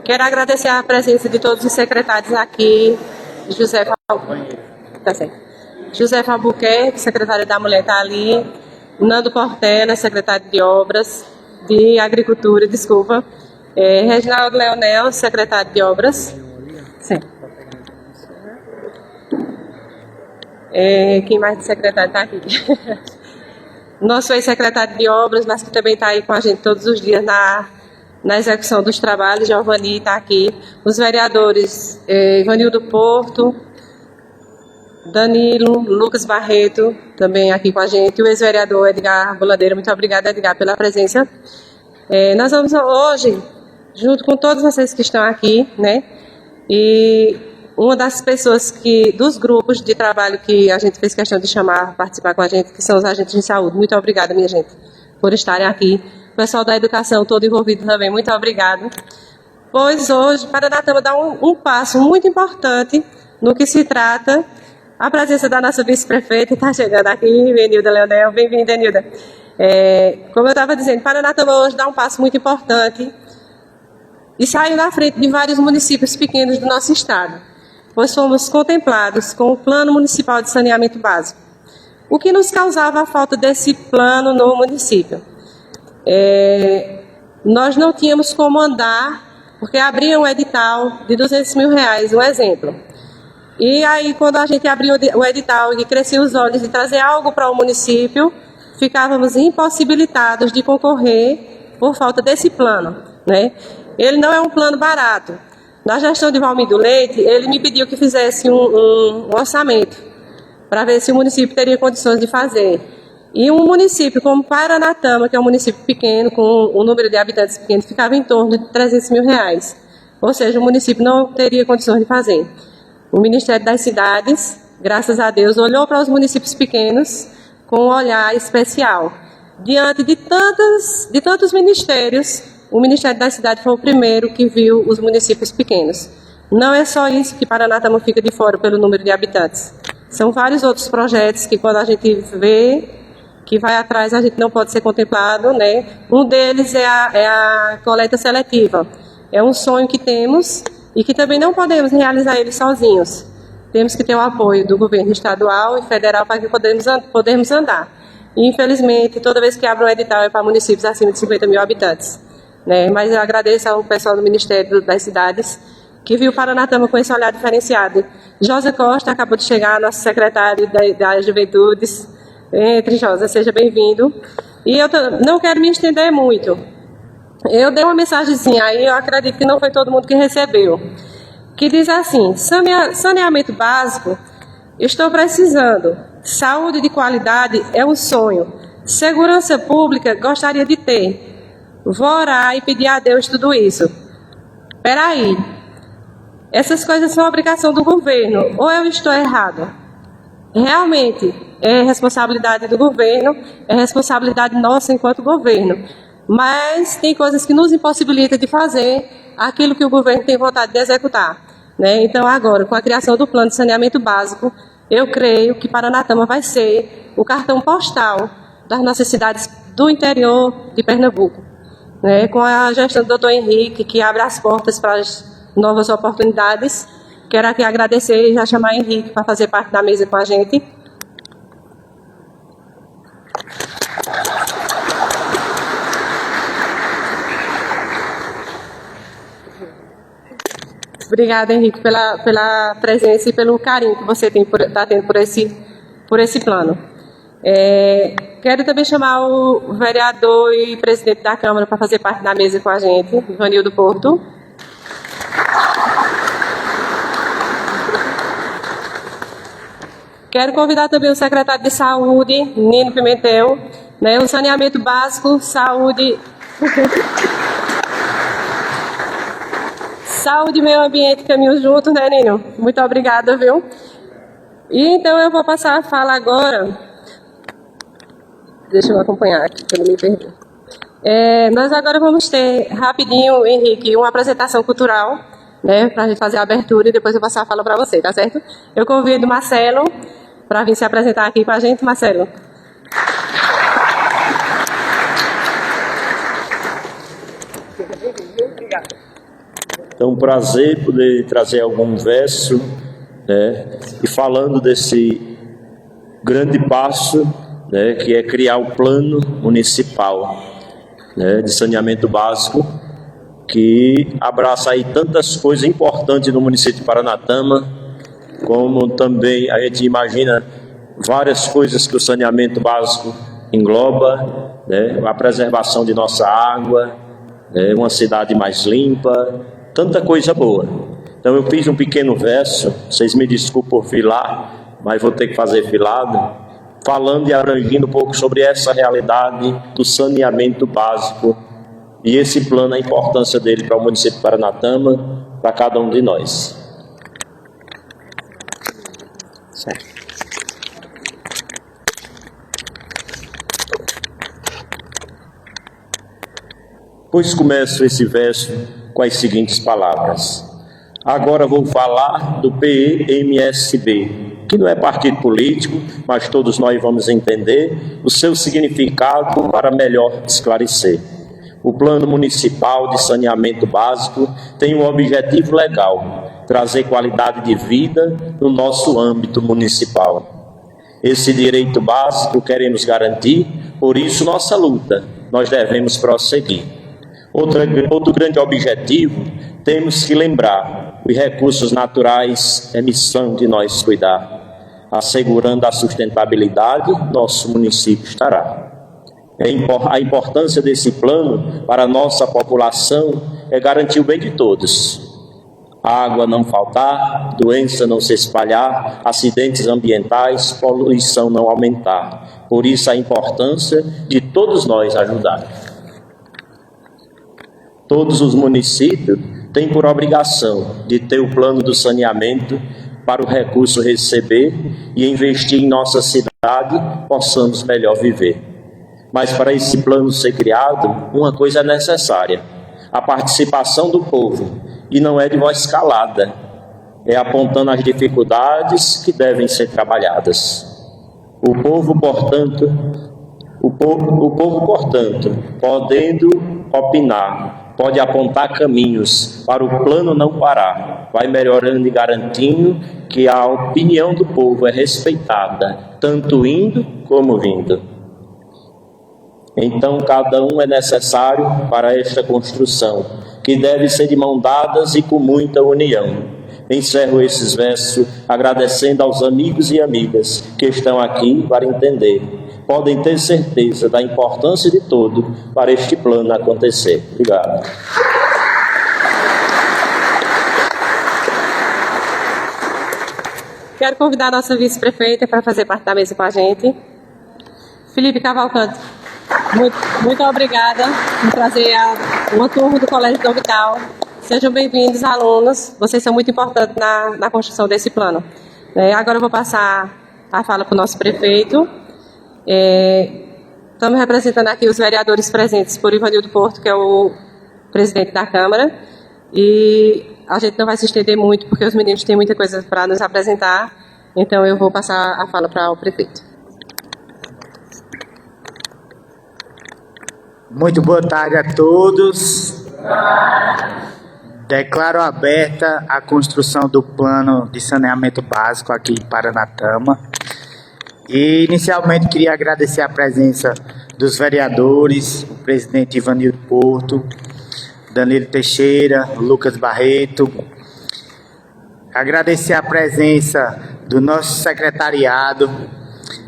Quero agradecer a presença de todos os secretários aqui. Tá certo. José Albuquerque, secretário da Mulher, está ali. Nando Portela, secretário de Obras, de Agricultura, desculpa. Reginaldo Leonel, secretário de Obras. Sim. Quem mais de secretário está aqui? Nosso ex-secretário de Obras, mas que também está aí com a gente todos os dias na execução dos trabalhos, Giovanni está aqui. Os vereadores Ivanildo Porto, Danilo, Lucas Barreto, também aqui com a gente. O ex-vereador Edgar Boladeiro, muito obrigada, Edgar, pela presença. Nós vamos hoje, junto com todos vocês que estão aqui, né? E uma das pessoas dos grupos de trabalho que a gente fez questão de chamar, participar com a gente, que são os agentes de saúde. Muito obrigada, minha gente, por estarem aqui. O pessoal da educação todo envolvido também, muito obrigado. Pois hoje, Paranatama dá um passo muito importante no que se trata a presença da nossa vice-prefeita, está chegando aqui, Enilda Leonel. Bem-vinda, Enilda. Como eu estava dizendo, Paranatama hoje dá um passo muito importante e saiu na frente de vários municípios pequenos do nosso estado, pois fomos contemplados com o Plano Municipal de Saneamento Básico. O que nos causava a falta desse plano no município? Nós não tínhamos como andar, porque abria um edital de R$200 mil, um exemplo. E aí, quando a gente abriu o edital e crescia os olhos de trazer algo para o município, ficávamos impossibilitados de concorrer por falta desse plano, né? Ele não é um plano barato. Na gestão de Valmir Leite, ele me pediu que fizesse um orçamento para ver se o município teria condições de fazer. E um município como Paranatama, que é um município pequeno, com um número de habitantes pequeno, ficava em torno de R$300 mil. Ou seja, o município não teria condições de fazer. O Ministério das Cidades, graças a Deus, olhou para os municípios pequenos com um olhar especial. Diante de tantos ministérios, o Ministério das Cidades foi o primeiro que viu os municípios pequenos. Não é só isso que Paranatama fica de fora pelo número de habitantes. São vários outros projetos que, quando a gente vê que vai atrás, a gente não pode ser contemplado, né? Um deles é a coleta seletiva. É um sonho que temos e que também não podemos realizar ele sozinhos. Temos que ter o apoio do governo estadual e federal para que podemos andar. E, infelizmente, toda vez que abre um edital é para municípios acima de 50 mil habitantes. Né? Mas eu agradeço ao pessoal do Ministério das Cidades que viu Paranatama com esse olhar diferenciado. Josa Costa acabou de chegar, nosso secretário das Juventudes. Entre, Josa, seja bem-vindo. E eu não quero me estender muito. Eu dei uma mensagenzinha aí, eu acredito que não foi todo mundo que recebeu, que diz assim: saneamento básico, estou precisando. Saúde de qualidade é um sonho. Segurança pública, gostaria de ter. Vou orar e pedir a Deus tudo isso. Espera aí. Essas coisas são obrigação do governo, ou eu estou errado? Realmente, é responsabilidade do governo, é responsabilidade nossa enquanto governo. Mas tem coisas que nos impossibilitam de fazer aquilo que o governo tem vontade de executar. Né? Então, agora, com a criação do Plano de Saneamento Básico, eu creio que Paranatama vai ser o cartão postal das nossas cidades do interior de Pernambuco. Né? Com a gestão do doutor Henrique, que abre as portas para as novas oportunidades. Quero aqui agradecer e já chamar Henrique para fazer parte da mesa com a gente. Obrigada, Henrique, pela presença e pelo carinho que você está tendo por esse plano. Quero também chamar o vereador e presidente da Câmara para fazer parte da mesa com a gente, Ivanildo Porto. Quero convidar também o secretário de Saúde, Nino Pimentel, né, o saneamento básico, saúde... Saúde e meio ambiente caminham juntos, né, Nino? Muito obrigada, viu? E então eu vou passar a fala agora. Deixa eu acompanhar aqui, para não me perder. Nós agora vamos ter, rapidinho, Henrique, uma apresentação cultural, né, para a gente fazer a abertura e depois eu passar a fala para você, tá certo? Eu convido o Marcelo para vir se apresentar aqui com a gente, Marcelo. Obrigada. Então, um prazer poder trazer algum verso, né, e falando desse grande passo, né, que é criar o plano municipal, né, de saneamento básico, que abraça aí tantas coisas importantes no município de Paranatama, como também a gente imagina várias coisas que o saneamento básico engloba, né, a preservação de nossa água, né, uma cidade mais limpa, tanta coisa boa. Então eu fiz um pequeno verso, vocês me desculpem por filar, mas vou ter que fazer filado, falando e abrangindo um pouco sobre essa realidade do saneamento básico e esse plano, a importância dele para o município de Paranatama, para cada um de nós. Certo. Pois começo esse verso com as seguintes palavras. Agora vou falar do PMSB, que não é partido político, mas todos nós vamos entender o seu significado para melhor esclarecer. O Plano Municipal de Saneamento Básico tem um objetivo legal, trazer qualidade de vida no nosso âmbito municipal. Esse direito básico queremos garantir, por isso nossa luta, nós devemos prosseguir. Outro grande objetivo, temos que lembrar, os recursos naturais é missão de nós cuidar. Assegurando a sustentabilidade, nosso município estará. A importância desse plano para a nossa população é garantir o bem de todos. Água não faltar, doença não se espalhar, acidentes ambientais, poluição não aumentar. Por isso a importância de todos nós ajudar. Todos os municípios têm por obrigação de ter o plano do saneamento para o recurso receber e investir em nossa cidade, possamos melhor viver. Mas para esse plano ser criado, uma coisa é necessária, a participação do povo, e não é de voz calada, é apontando as dificuldades que devem ser trabalhadas. O povo, portanto, podendo opinar, pode apontar caminhos para o plano não parar, vai melhorando e garantindo que a opinião do povo é respeitada, tanto indo como vindo. Então, cada um é necessário para esta construção, que deve ser de mãos dadas e com muita união. Encerro esses versos agradecendo aos amigos e amigas que estão aqui para entender. Podem ter certeza da importância de tudo para este plano acontecer. Obrigado. Quero convidar a nossa vice-prefeita para fazer parte da mesa com a gente. Felipe Cavalcante. Muito obrigada por trazer uma turma do Colégio Dom Vital. Sejam bem-vindos, alunos. Vocês são muito importantes na construção desse plano. Agora eu vou passar a fala para o nosso prefeito. Estamos representando aqui os vereadores presentes por Ivanildo Porto, que é o presidente da Câmara. E a gente não vai se estender muito, porque os meninos têm muita coisa para nos apresentar. Então eu vou passar a fala para o prefeito. Muito boa tarde a todos. Declaro aberta a construção do plano de saneamento básico aqui em Paranatama. E inicialmente queria agradecer a presença dos vereadores, o presidente Ivanildo Porto, Danilo Teixeira, Lucas Barreto. Agradecer a presença do nosso secretariado.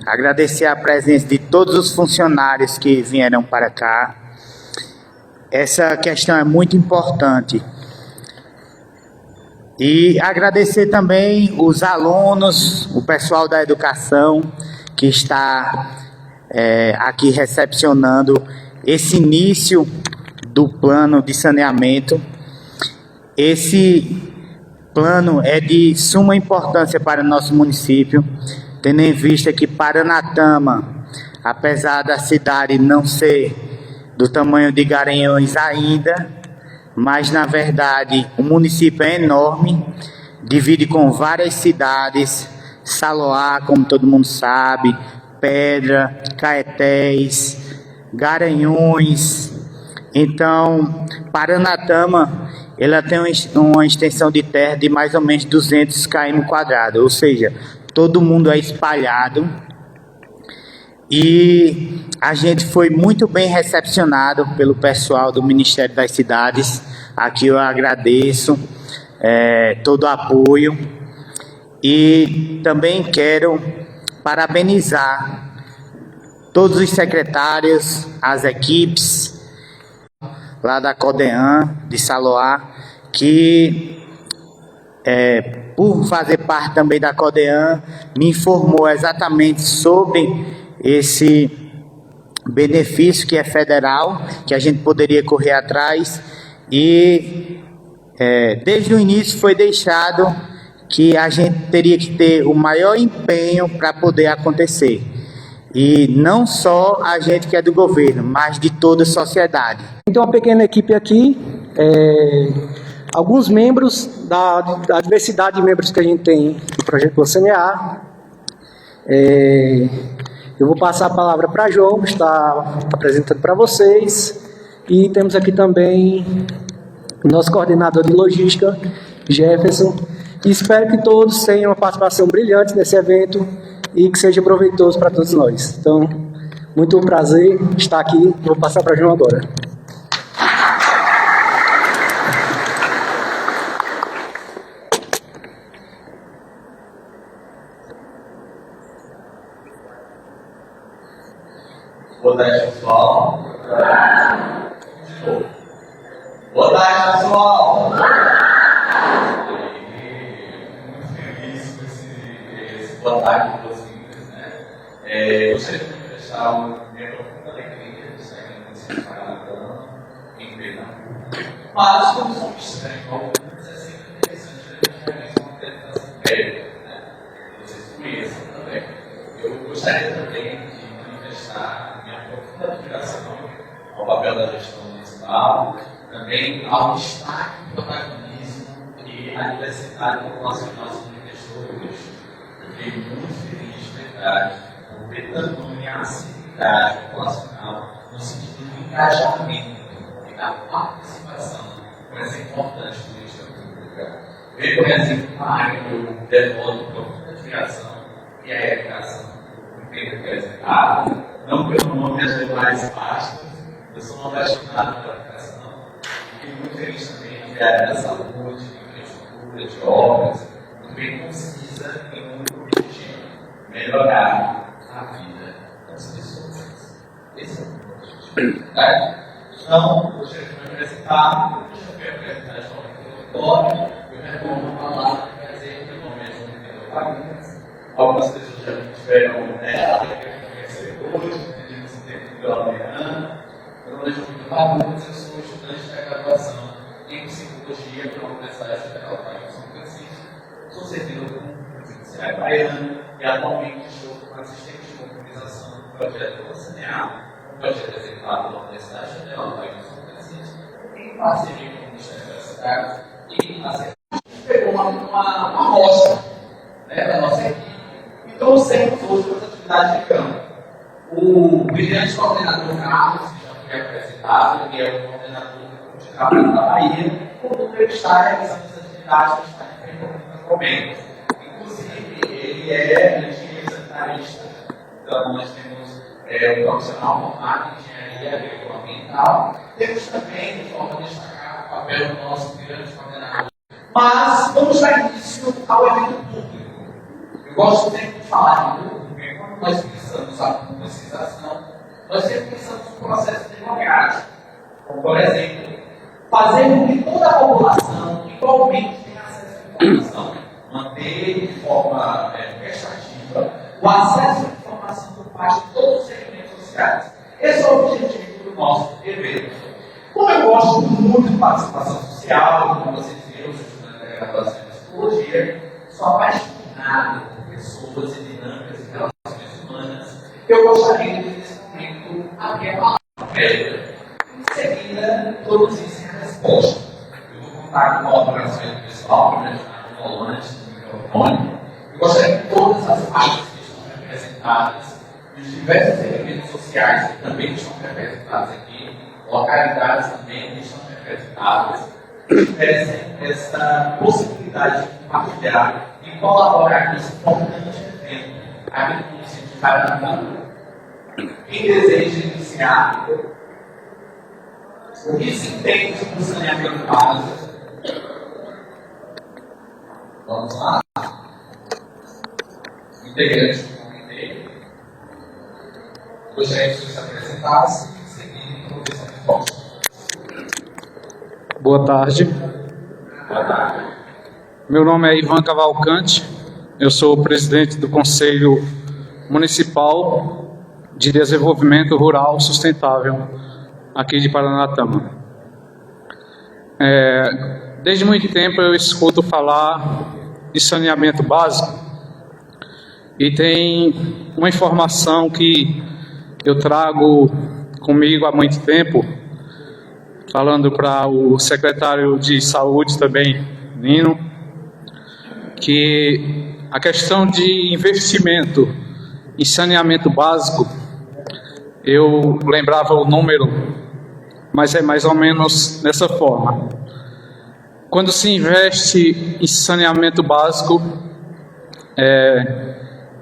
Agradecer a presença de todos os funcionários que vieram para cá. Essa questão é muito importante. E agradecer também os alunos, o pessoal da educação que está aqui recepcionando esse início do plano de saneamento. Esse plano é de suma importância para o nosso município, tendo em vista que Paranatama, apesar da cidade não ser do tamanho de Garanhuns ainda, mas na verdade o município é enorme, divide com várias cidades, Saloá, como todo mundo sabe, Pedra, Caetés, Garanhuns. Então, Paranatama, ela tem uma extensão de terra de mais ou menos 200 km², ou seja, todo mundo é espalhado. E a gente foi muito bem recepcionado pelo pessoal do Ministério das Cidades. Aqui eu agradeço todo o apoio. E também quero parabenizar todos os secretários, as equipes lá da CODEAN, de Saloá, que por fazer parte também da CODEAN, me informou exatamente sobre esse benefício que é federal, que a gente poderia correr atrás, e desde o início foi deixado que a gente teria que ter o maior empenho para poder acontecer. E não só a gente que é do governo, mas de toda a sociedade. Tem uma pequena equipe aqui, alguns membros da diversidade de membros que a gente tem no projeto Ocenear. Eu vou passar a palavra para João, que está apresentando para vocês. E temos aqui também o nosso coordenador de logística, Jefferson. E espero que todos tenham uma participação brilhante nesse evento e que seja proveitoso para todos nós. Então, muito prazer estar aqui. Vou passar para João agora. Boa tarde, pessoal. De novo. Boa tarde, pessoal. Muito feliz com esse boa tarde de vocês, né? Gostaria de manifestar minha profunda alegria de estar aqui nesse Paraná, em Pernambuco. Mas, como somos estranhos, alguns é sempre interessante a gente realizar uma apresentação prévia, né? Vocês conheçam também. Eu gostaria também de manifestar minha profunda admiração ao papel da gestão municipal, também ao destaque do protagonismo e à diversidade populacional se manifestou hoje. Eu fiquei muito feliz, de verdade, por ver tamanha acessibilidade populacional no sentido do engajamento e da participação com essa importante política pública. Ver, por exemplo, uma área que eu devoto profunda admiração, que é a educação, bem representada, não pelo nome das demais pastas. Eu sou um apaixonado pela educação. Fiquei muito feliz também de ver a área da saúde, de infraestrutura, de obras, muito bem concisa e muito objetivo: melhorar a vida das pessoas. Esse é o meu objetivo, verdade? Então, eu gostaria de me apresentar. Eu já fui apresentar de forma introdutória. Eu retorno a palavra para dizer que meu nome é João Pedro Fagundes. Algumas pessoas já me tiveram conhecer hoje, pedindo esse tempo pela manhã. Meu nome é João Pedro Fagundes, eu sou estudante da graduação em Psicologia pela Universidade Federal de São Francisco. Sou servidor público judiciário baiano e atualmente estou como assistente de mobilização do projeto Ocenear, um projeto executado pela Universidade Federal de São Francisco, em parceria com o Ministério da Cidade e a gente pegou uma amostra, né, da nossa equipe e trouxemos hoje para as atividades de campo. O brilhante coordenador Carlos, que já foi apresentado, que é o coordenador de trabalho da Bahia, como ele está realizando as atividades que está enfrentando atualmente. Inclusive, ele é engenheiro sanitarista, então nós temos um profissional formado em engenharia agroambiental. Temos também, de forma a destacar, o papel do nosso brilhante coordenador. Mas vamos dar início ao evento público. Eu gosto sempre de falar em público, porque quando nós pensamos a publicização, nós sempre pensamos no processo democrático. Como, por exemplo, fazer com que toda a população igualmente tenha acesso à informação, manter de forma prestativa o acesso à informação por parte de todos os segmentos sociais. Esse é o objetivo do nosso evento. Como eu gosto muito de participação social, como vocês viram, eu sou estudante da graduação em Psicologia, sou apaixonado por pessoas e dinâmicas e relações humanas, eu gostaria de, nesse momento, abrir a palavra prévia. Em seguida, introduzir a resposta. Eu vou contar com a colaboração do pessoal, para me ajudar no volante do microfone. Eu gostaria que todas as partes que estão representadas, os diversos segmentos sociais que também estão representados aqui, localidades também que estão representadas, essa possibilidade de compartilhar e colaborar com esse importante evento aqui no município de Paranatama. Quem deseja iniciar, o que se entende do saneamento básico? Vamos lá? Integrantes do comitê. Gostaria que se apresentasse e seguir com o professor Costa. Boa tarde. Boa tarde. Meu nome é Ivan Cavalcante. Eu sou o presidente do Conselho Municipal de Desenvolvimento Rural Sustentável aqui de Paranatama. Desde muito tempo eu escuto falar de saneamento básico e tem uma informação que eu trago comigo há muito tempo, falando para o secretário de Saúde também, Nino, que a questão de investimento em saneamento básico, eu lembrava o número, mas é mais ou menos dessa forma. Quando se investe em saneamento básico,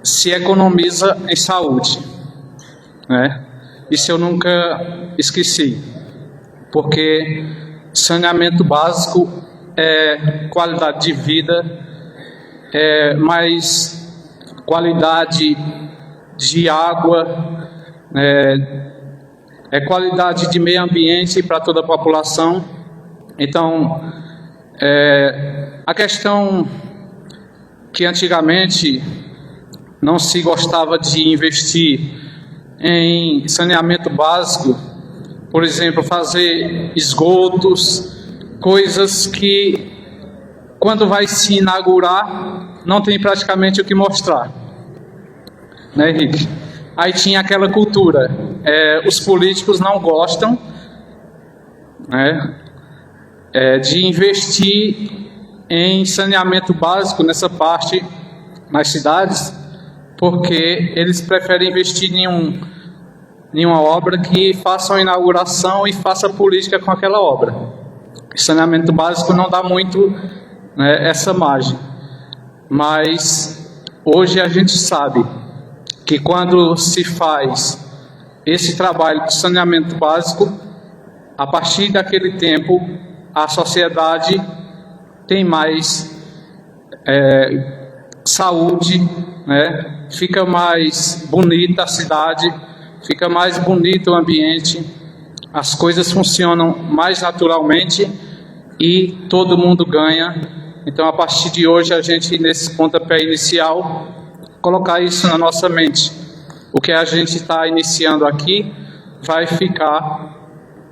se economiza em saúde, né? Isso eu nunca esqueci, porque saneamento básico é qualidade de vida, mais qualidade de água, é qualidade de meio ambiente para toda a população. Então, a questão que antigamente não se gostava de investir em saneamento básico, por exemplo, fazer esgotos, coisas que quando vai se inaugurar não tem praticamente o que mostrar, né, Henrique? Aí tinha aquela cultura, os políticos não gostam, né, de investir em saneamento básico nessa parte nas cidades, porque eles preferem investir em uma obra que faça uma inauguração e faça política com aquela obra. O saneamento básico não dá muito, né, essa margem, mas hoje a gente sabe que quando se faz esse trabalho de saneamento básico, a partir daquele tempo a sociedade tem mais saúde, né? Fica mais bonita a cidade, fica mais bonito o ambiente, as coisas funcionam mais naturalmente e todo mundo ganha. Então, a partir de hoje, a gente, nesse pontapé inicial, colocar isso na nossa mente. O que a gente está iniciando aqui vai ficar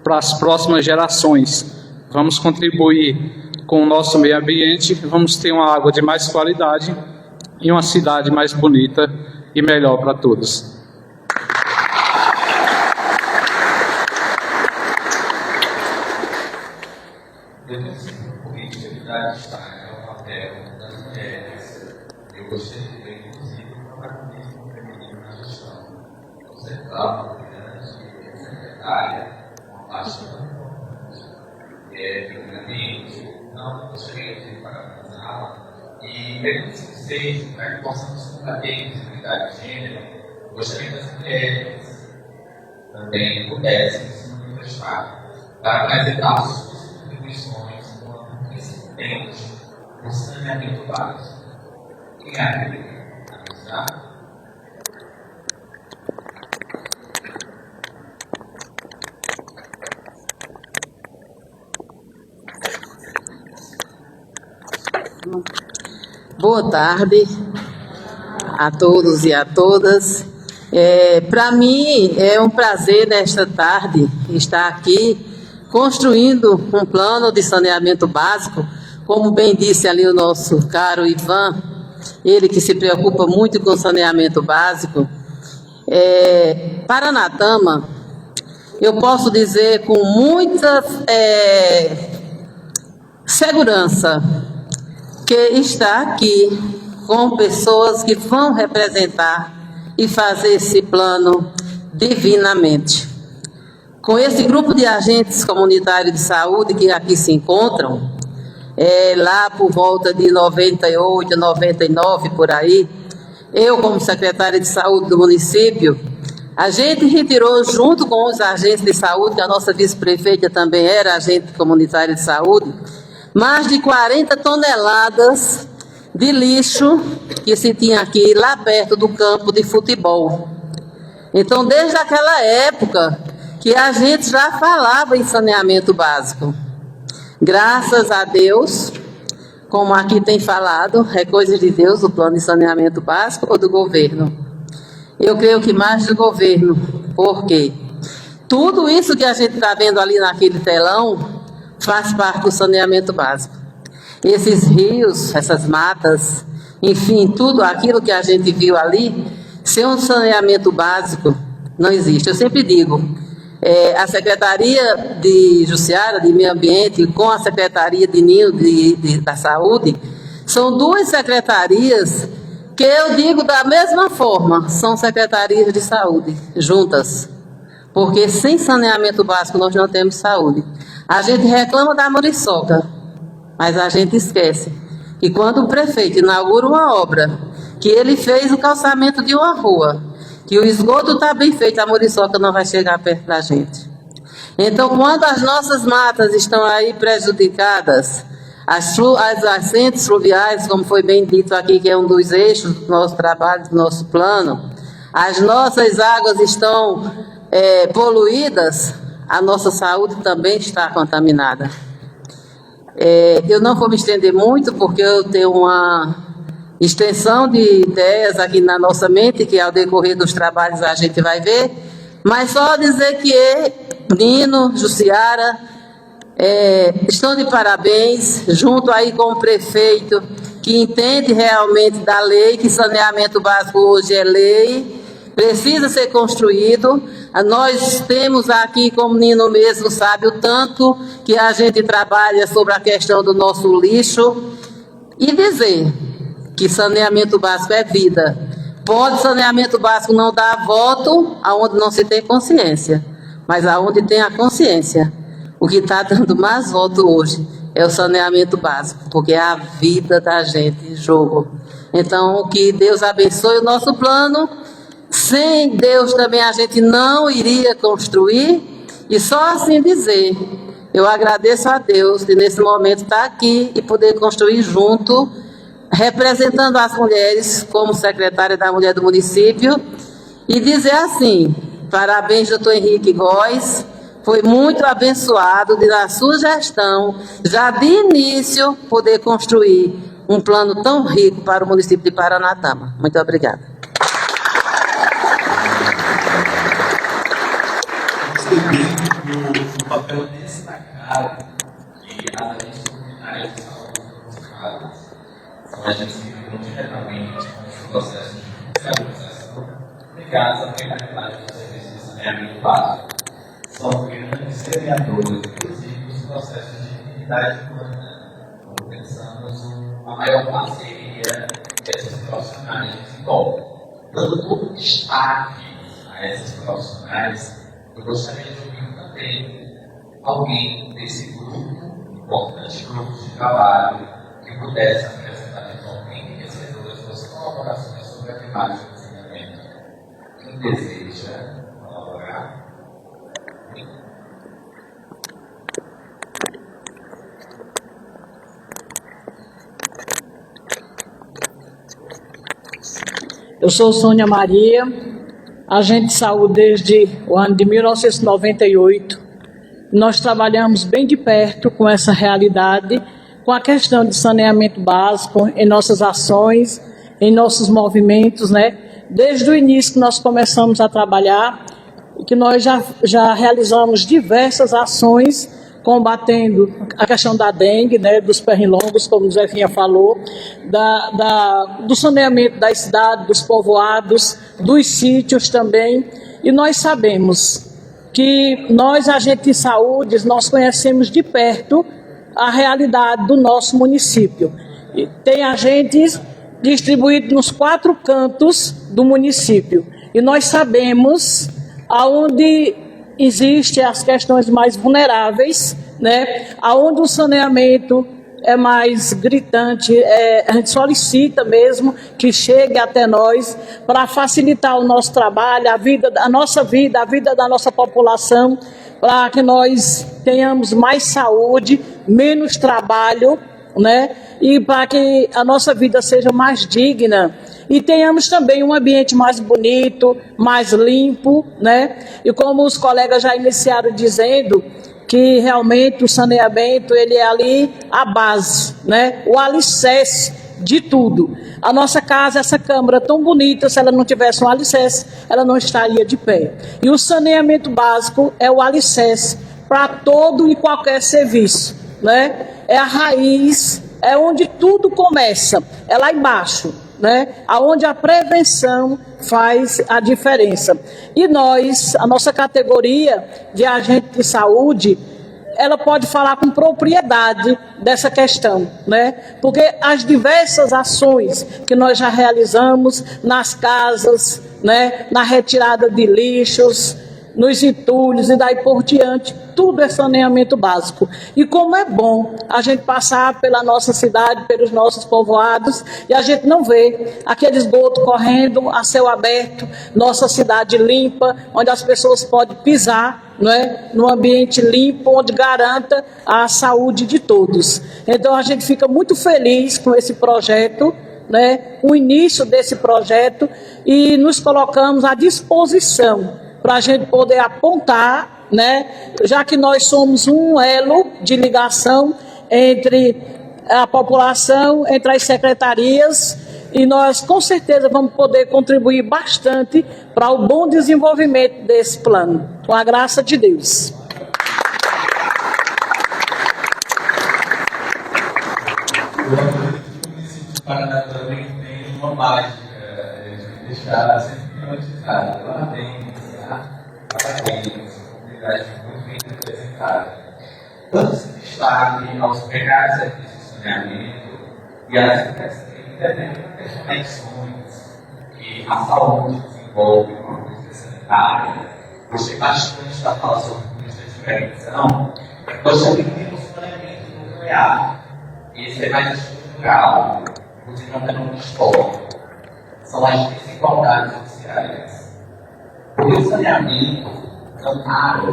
para as próximas gerações. Vamos contribuir com o nosso meio ambiente, vamos ter uma água de mais qualidade e uma cidade mais bonita e melhor para todos. Eu gostaria de ver, inclusive, o protagonismo feminino na gestão. Observar uma grande secretária, uma parte importante, não gostaria de parabenizá-la e pergunto se vocês, para que possamos combater a visibilidade de gênero, gostaria que as mulheres também pudessem se manifestar para apresentar suas contribuições no âmbito principalmente do saneamento básico. Quem é que avisar? Boa tarde a todos e a todas. Para mim é um prazer nesta tarde estar aqui construindo um plano de saneamento básico, como bem disse ali o nosso caro Ivan, ele que se preocupa muito com o saneamento básico. Paranatama, eu posso dizer com muita segurança que está aqui com pessoas que vão representar e fazer esse plano divinamente. com esse grupo de agentes comunitários de saúde que aqui se encontram, lá por volta de 98, 99, por aí, eu, como secretária de saúde do município, a gente retirou, junto com os agentes de saúde, que a nossa vice-prefeita também era agente comunitário de saúde, mais de 40 toneladas de lixo que se tinha aqui, lá perto do campo de futebol. Então, desde aquela época, que a gente já falava em saneamento básico. Graças a Deus, como aqui tem falado, é coisa de Deus o plano de saneamento básico ou do governo? Eu creio que mais do governo, porque tudo isso que a gente está vendo ali naquele telão faz parte do saneamento básico. Esses rios, essas matas, enfim, tudo aquilo que a gente viu ali, sem um saneamento básico, não existe. Eu sempre digo, a Secretaria de Jussiara, de Meio Ambiente, com a Secretaria de Ninho da Saúde, são duas secretarias que eu digo da mesma forma, são secretarias de saúde, juntas. Porque sem saneamento básico nós não temos saúde. A gente reclama da muriçoca, mas a gente esquece que quando o prefeito inaugura uma obra, que ele fez o calçamento de uma rua, que o esgoto está bem feito, a muriçoca não vai chegar perto da gente. Então, quando as nossas matas estão aí prejudicadas, as nascentes fluviais, como foi bem dito aqui, que é um dos eixos do nosso trabalho, do nosso plano, as nossas águas estão poluídas, a nossa saúde também está contaminada. Eu não vou me estender muito, porque eu tenho uma extensão de ideias aqui na nossa mente, que ao decorrer dos trabalhos a gente vai ver, mas só dizer que Nino, Jussiara, estão de parabéns, junto aí com o prefeito, que entende realmente da lei, que saneamento básico hoje é lei, precisa ser construído. Nós temos aqui, como o Nino mesmo sabe, o tanto que a gente trabalha sobre a questão do nosso lixo, e dizer que saneamento básico é vida. Pode saneamento básico não dar voto aonde não se tem consciência, mas aonde tem a consciência. O que está dando mais voto hoje é o saneamento básico, porque é a vida da gente em jogo. Então, que Deus abençoe o nosso plano. Sem Deus também a gente não iria construir, e só assim dizer, eu agradeço a Deus de nesse momento estar aqui e poder construir junto, representando as mulheres como secretária da Mulher do município, e dizer assim, parabéns, doutor Henrique Góes, foi muito abençoado de, na sua gestão, já de início, poder construir um plano tão rico para o município de Paranatama. Muito obrigada. O papel destacado que as agências comunitárias de saúde participadas são agentes que lidam diretamente com os processos de fiscalização ligados à precariedade dos serviços de saneamento básico. São grandes criadores, inclusive, dos processos de dignidade humana, como pensamos a maior parceria dessas profissionais de futebol. Dando destaque a essas profissionais, eu gostaria de ouvir também alguém desse grupo, importante grupo de trabalho, que pudesse apresentar eventualmente e receber as suas colaborações sobre a temática do saneamento. Quem deseja colaborar? Eu sou Sônia Maria, agente de saúde desde o ano de 1998. Nós trabalhamos bem de perto com essa realidade, com a questão de saneamento básico em nossas ações, em nossos movimentos, né? Desde o início que nós começamos a trabalhar, que nós já realizamos diversas ações combatendo a questão da dengue, né, dos pernilongos, como o Zefinha falou, do saneamento da cidade, dos povoados, dos sítios também. E nós sabemos que nós, agentes de saúde, nós conhecemos de perto a realidade do nosso município. E tem agentes distribuídos nos 4 cantos do município. E nós sabemos aonde existem as questões mais vulneráveis, né? Onde o saneamento é mais gritante, a gente solicita mesmo que chegue até nós para facilitar o nosso trabalho, a nossa vida, a vida da nossa população, para que nós tenhamos mais saúde, menos trabalho, né? E para que a nossa vida seja mais digna e tenhamos também um ambiente mais bonito, mais limpo, né? E como os colegas já iniciaram dizendo, que realmente o saneamento, ele é ali a base, né? O alicerce de tudo. A nossa casa, essa Câmara tão bonita, se ela não tivesse um alicerce, ela não estaria de pé. E o saneamento básico é o alicerce para todo e qualquer serviço, né? É a raiz, é onde tudo começa, é lá embaixo, né? Aonde a prevenção faz a diferença. E nós, a nossa categoria de agente de saúde, ela pode falar com propriedade dessa questão, né? Porque as diversas ações que nós já realizamos nas casas, né? Na retirada de lixos, nos entulhos e daí por diante, tudo é saneamento básico. E como é bom a gente passar pela nossa cidade, pelos nossos povoados, e a gente não vê aquele esgoto correndo a céu aberto, nossa cidade limpa, onde as pessoas podem pisar, não é? Num ambiente limpo, onde garanta a saúde de todos. Então a gente fica muito feliz com esse projeto, né? O início desse projeto, e nos colocamos à disposição para a gente poder apontar, né? Já que nós somos um elo de ligação entre a população, entre as secretarias, e nós com certeza vamos poder contribuir bastante para o bom desenvolvimento desse plano, com a graça de Deus. O município de Paraná também tem uma mágica de deixar sempre notificado. Lá tem parabéns, comunidade muito bem representada. Dando esse destaque aos precados serviços de saneamento e às interconexões que a saúde desenvolve com a política sanitária. Gostei bastante da fala sobre política de prevenção. Nós também temos saneamento nuclear. Esse é mais estrutural, inclusive é um fenômeno histórico. São as desigualdades sociais. Porque o saneamento primário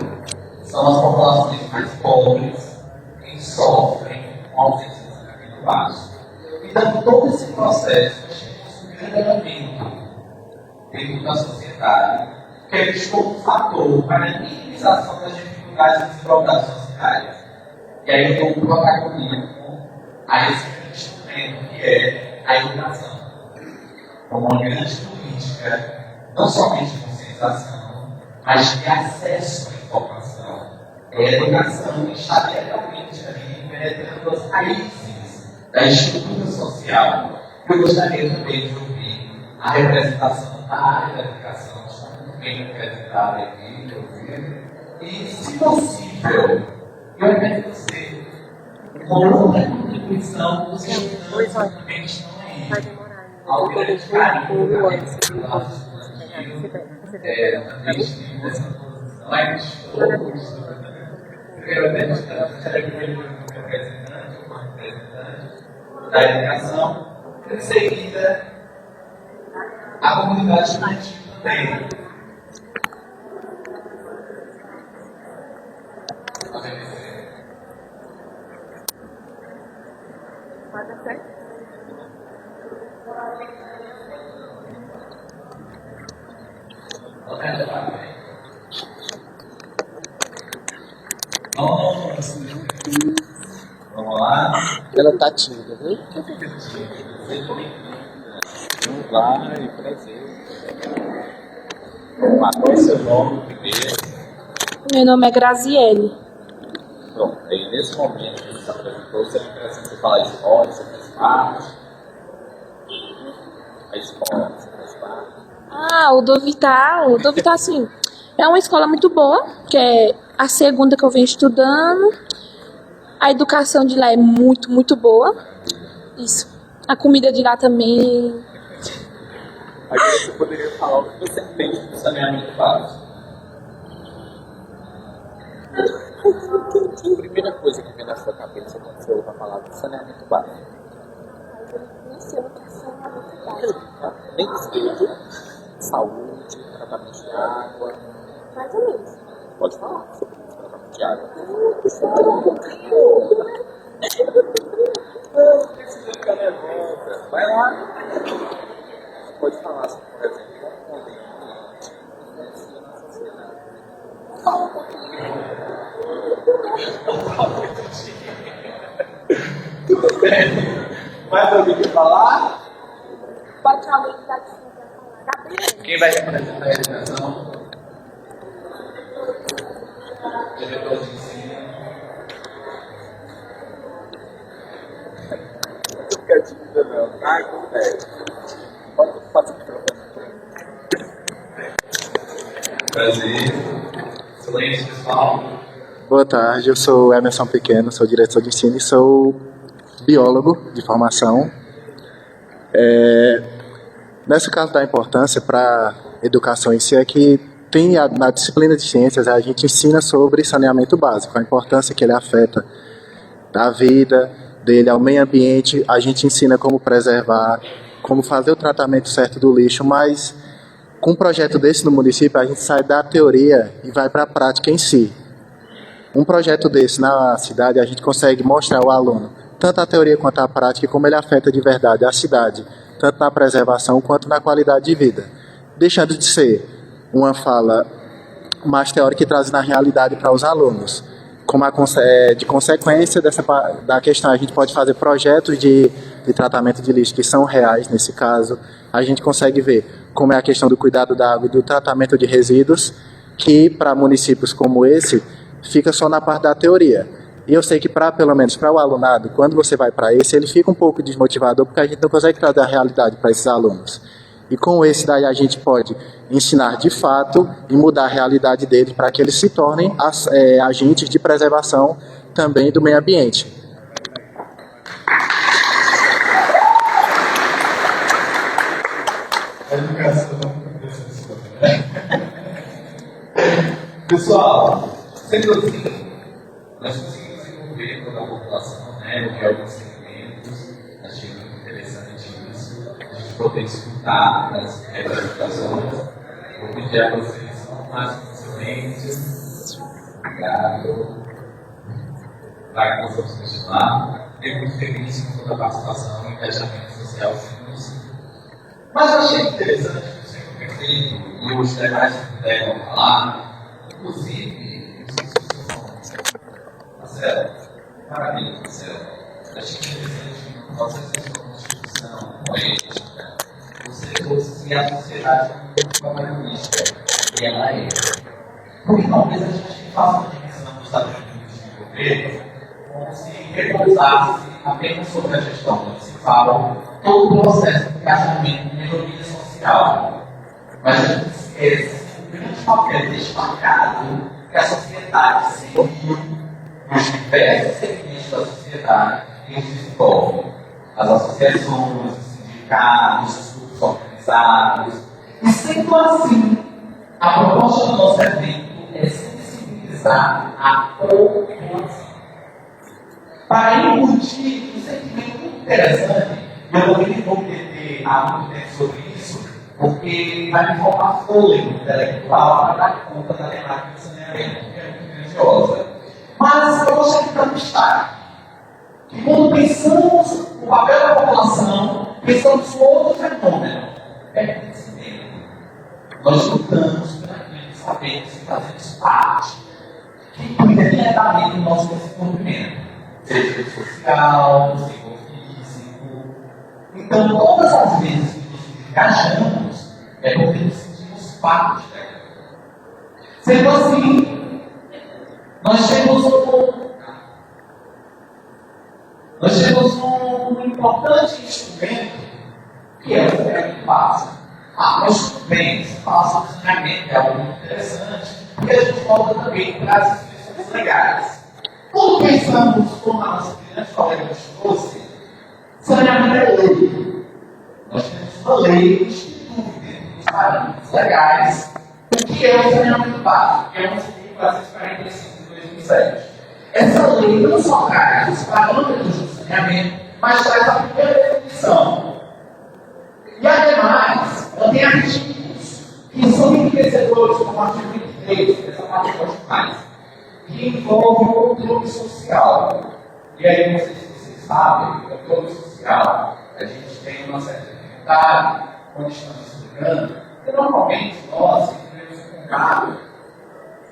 são as populações mais pobres que sofrem com a ausência de saneamento básico. Então, todo esse processo é um grande elemento dentro da sociedade, que é visto como um fator para a minimização das dificuldades e desigualdades sociais. E aí eu dou um protagonismo a esse instrumento que é a educação, como uma grande política, não somente de conscientização, mas de acesso à informação. É a educação que está diretamente ali, penetrando as raízes da estrutura social. Eu gostaria também de ouvir a representação da área da educação, que está muito bem representada aqui, inclusive, e, se possível, eu quero você, como uma contribuição dos estudantes também estão aí, ao grande carinho da nossos também estive nessa posição, mas todos, primeiro representante, uma representante da educação, em seguida, a comunidade estudantil também. Vamos lá. Ela tá tímida, viu? Não vai, prazer. Qual é o seu nome primeiro? Meu nome é Graziele. Pronto, aí nesse momento que você se apresentou, você não precisa falar a escola, você faz parte. A escola, você faz parte. O do Vital, sim. É uma escola muito boa, que é a segunda que eu venho estudando. A educação de lá é muito, muito boa. Isso. A comida de lá também. Agora você poderia falar o que você entende do saneamento básico? A primeira coisa que vem na sua cabeça quando você ouve a palavra saneamento básico? Nem esgoto, saúde, tratamento de água. Mais ou menos. Pode falar sobre o tratamento de água? Não precisa ficar nervosa. Vai lá. Pode falar sobre, por exemplo, como o meio ambiente influencia na sociedade. Fala um pouquinho. Tudo bem. Mais alguém quer falar? Pode ter alguém que está de fundo para falar. Quem vai representar a educação? Diretor de ensino. Não fica dívida não, tá? Pode fazer o microfone. Prazer. Silêncio, pessoal. Boa tarde, eu sou Emerson Pequeno, sou diretor de ensino e sou biólogo de formação. Nesse caso da importância para a educação em si é que na disciplina de ciências a gente ensina sobre saneamento básico, a importância que ele afeta a vida dele, ao meio ambiente, a gente ensina como preservar, como fazer o tratamento certo do lixo, mas com um projeto desse no município a gente sai da teoria e vai para a prática em si. Um projeto desse na cidade a gente consegue mostrar ao aluno tanto a teoria quanto a prática e como ele afeta de verdade a cidade, tanto na preservação quanto na qualidade de vida, deixando de ser uma fala mais teórica e trazendo a realidade para os alunos. Como de consequência da questão, a gente pode fazer projetos de tratamento de lixo que são reais nesse caso. A gente consegue ver como é a questão do cuidado da água e do tratamento de resíduos, que para municípios como esse fica só na parte da teoria. E eu sei que pelo menos para o alunado, quando você vai para esse, ele fica um pouco desmotivador porque a gente não consegue trazer a realidade para esses alunos. E com esse daí a gente pode ensinar de fato e mudar a realidade deles para que eles se tornem agentes de preservação também do meio ambiente. Pessoal, sempre assim, nós conseguimos envolver toda a população, né, de alguns segmentos. Achei muito interessante isso, a gente poder escutar as representações. Vou pedir a vocês um máximo de silêncio. Obrigado. Para que possamos continuar. Fiquei muito feliz com toda a participação e engajamento social do município. Mas eu achei interessante que o senhor prefeito e os demais que puderam falar, inclusive, Marcelo, parabéns, Marcelo. Achei interessante que no processo da Constituição política, você trouxe a sociedade como uma política, e ela é. Porque talvez a gente faça uma dimensão dos Estados Unidos de governo como se repousasse apenas sobre a gestão municipal todo o processo de engajamento e melhoria social. Mas a gente esquece o grande papel destacado que a sociedade civil, os diversos segmentos da sociedade que se desenvolvem, as associações, os sindicatos, os grupos organizados. E sendo assim, a proposta do nosso evento é sensibilizar a população. Para incutir um sentimento muito interessante, eu também vou entender há muito tempo sobre isso, porque vai me formar fôlego intelectual para dar conta da temática do saneamento, que é muito grandiosa. Mas eu gostaria de dar um destaque, que quando pensamos no papel da população, pensamos no outro fenômeno, pertencimento. Nós lutamos para que sabemos que fazemos parte, que inclui diretamente o nosso desenvolvimento, seja social, psicofísico. Então, todas as vezes que nos engajamos, é porque nos sentimos parte dela. Sendo assim, nós temos um importante instrumento que é o saneamento básico. Mas tudo bem, se fala sobre saneamento, é algo muito interessante, porque a gente volta também para as instituições legais. Quando pensamos, como a nossa grande colega nos trouxe, saneamento é lei. Nós temos uma lei que institui dentro dos parâmetros legais o que é o saneamento básico, que é uma lei 445 de 2007. Essa lei não só traz os parâmetros do saneamento, mas traz a primeira definição. E, ademais, ela tem artigos que são enriquecedores, como o artigo 23, essa parte que a gente faz, que envolve o controle social. E aí, não sei se vocês sabem, o controle social, a gente tem uma certa dificuldade quando estamos estudando, porque normalmente nós, que temos contato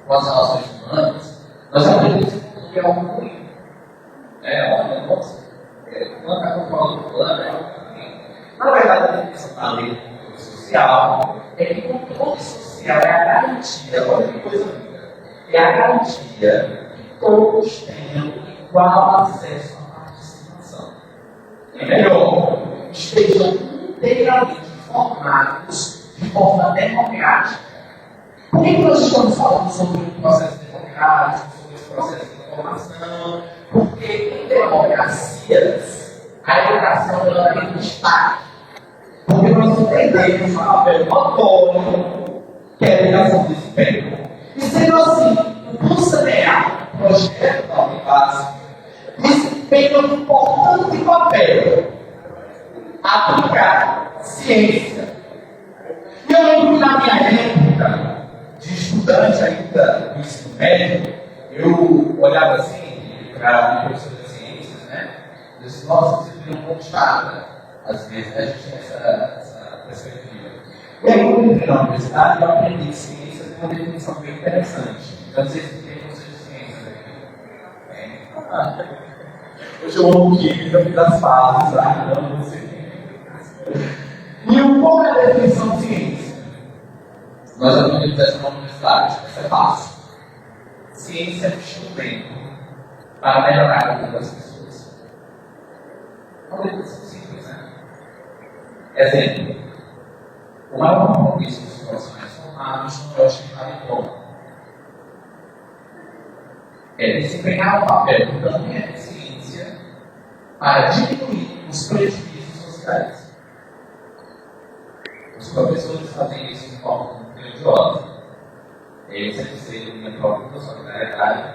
com as relações humanas, nós aprendemos que é algo ruim. Olha, nossa, quando está controlando o plano, é algo ruim. Na verdade, a definição da lei do controle social é que o controle social é a garantia, olha que coisa linda, é a garantia que todos tenham igual acesso à participação. É melhor, estejam integralmente formados de forma democrática. Por que nós estamos falando sobre o processo democrático, sobre esse processo de informação? Porque em democracias, a educação ela tem destaque. Porque nós entendemos o papel notório que a educação desempenha. E sendo assim, o sanear o projeto da Unibase desempenha um importante papel aplicar ciência. E eu lembro que na minha época de estudante ainda do ensino médio, eu olhava assim para a professora de ciências, né? Eu disse, nossa, você viu um pouco chata. Às vezes a gente tem essa perspectiva. E aí, quando eu entrei na universidade, eu aprendi que ciência tem uma definição bem interessante. Então, não sei se tem professor de ciências aqui. Eu chamo química das fases, tá? Então, não sei. E qual é a definição de ciência? Nós aprendemos essa na universidade, essa é fácil. Ciência é um instrumento para melhorar a vida das pessoas. É uma definição simples, né? Exemplo: o maior compromisso dos profissionais formados não é o estimado em como. É desempenhar um papel que também é de ciência para diminuir os prejuízos sociais. Os professores fazem isso de forma religiosa. Eles sempre serem uma prova da solidariedade.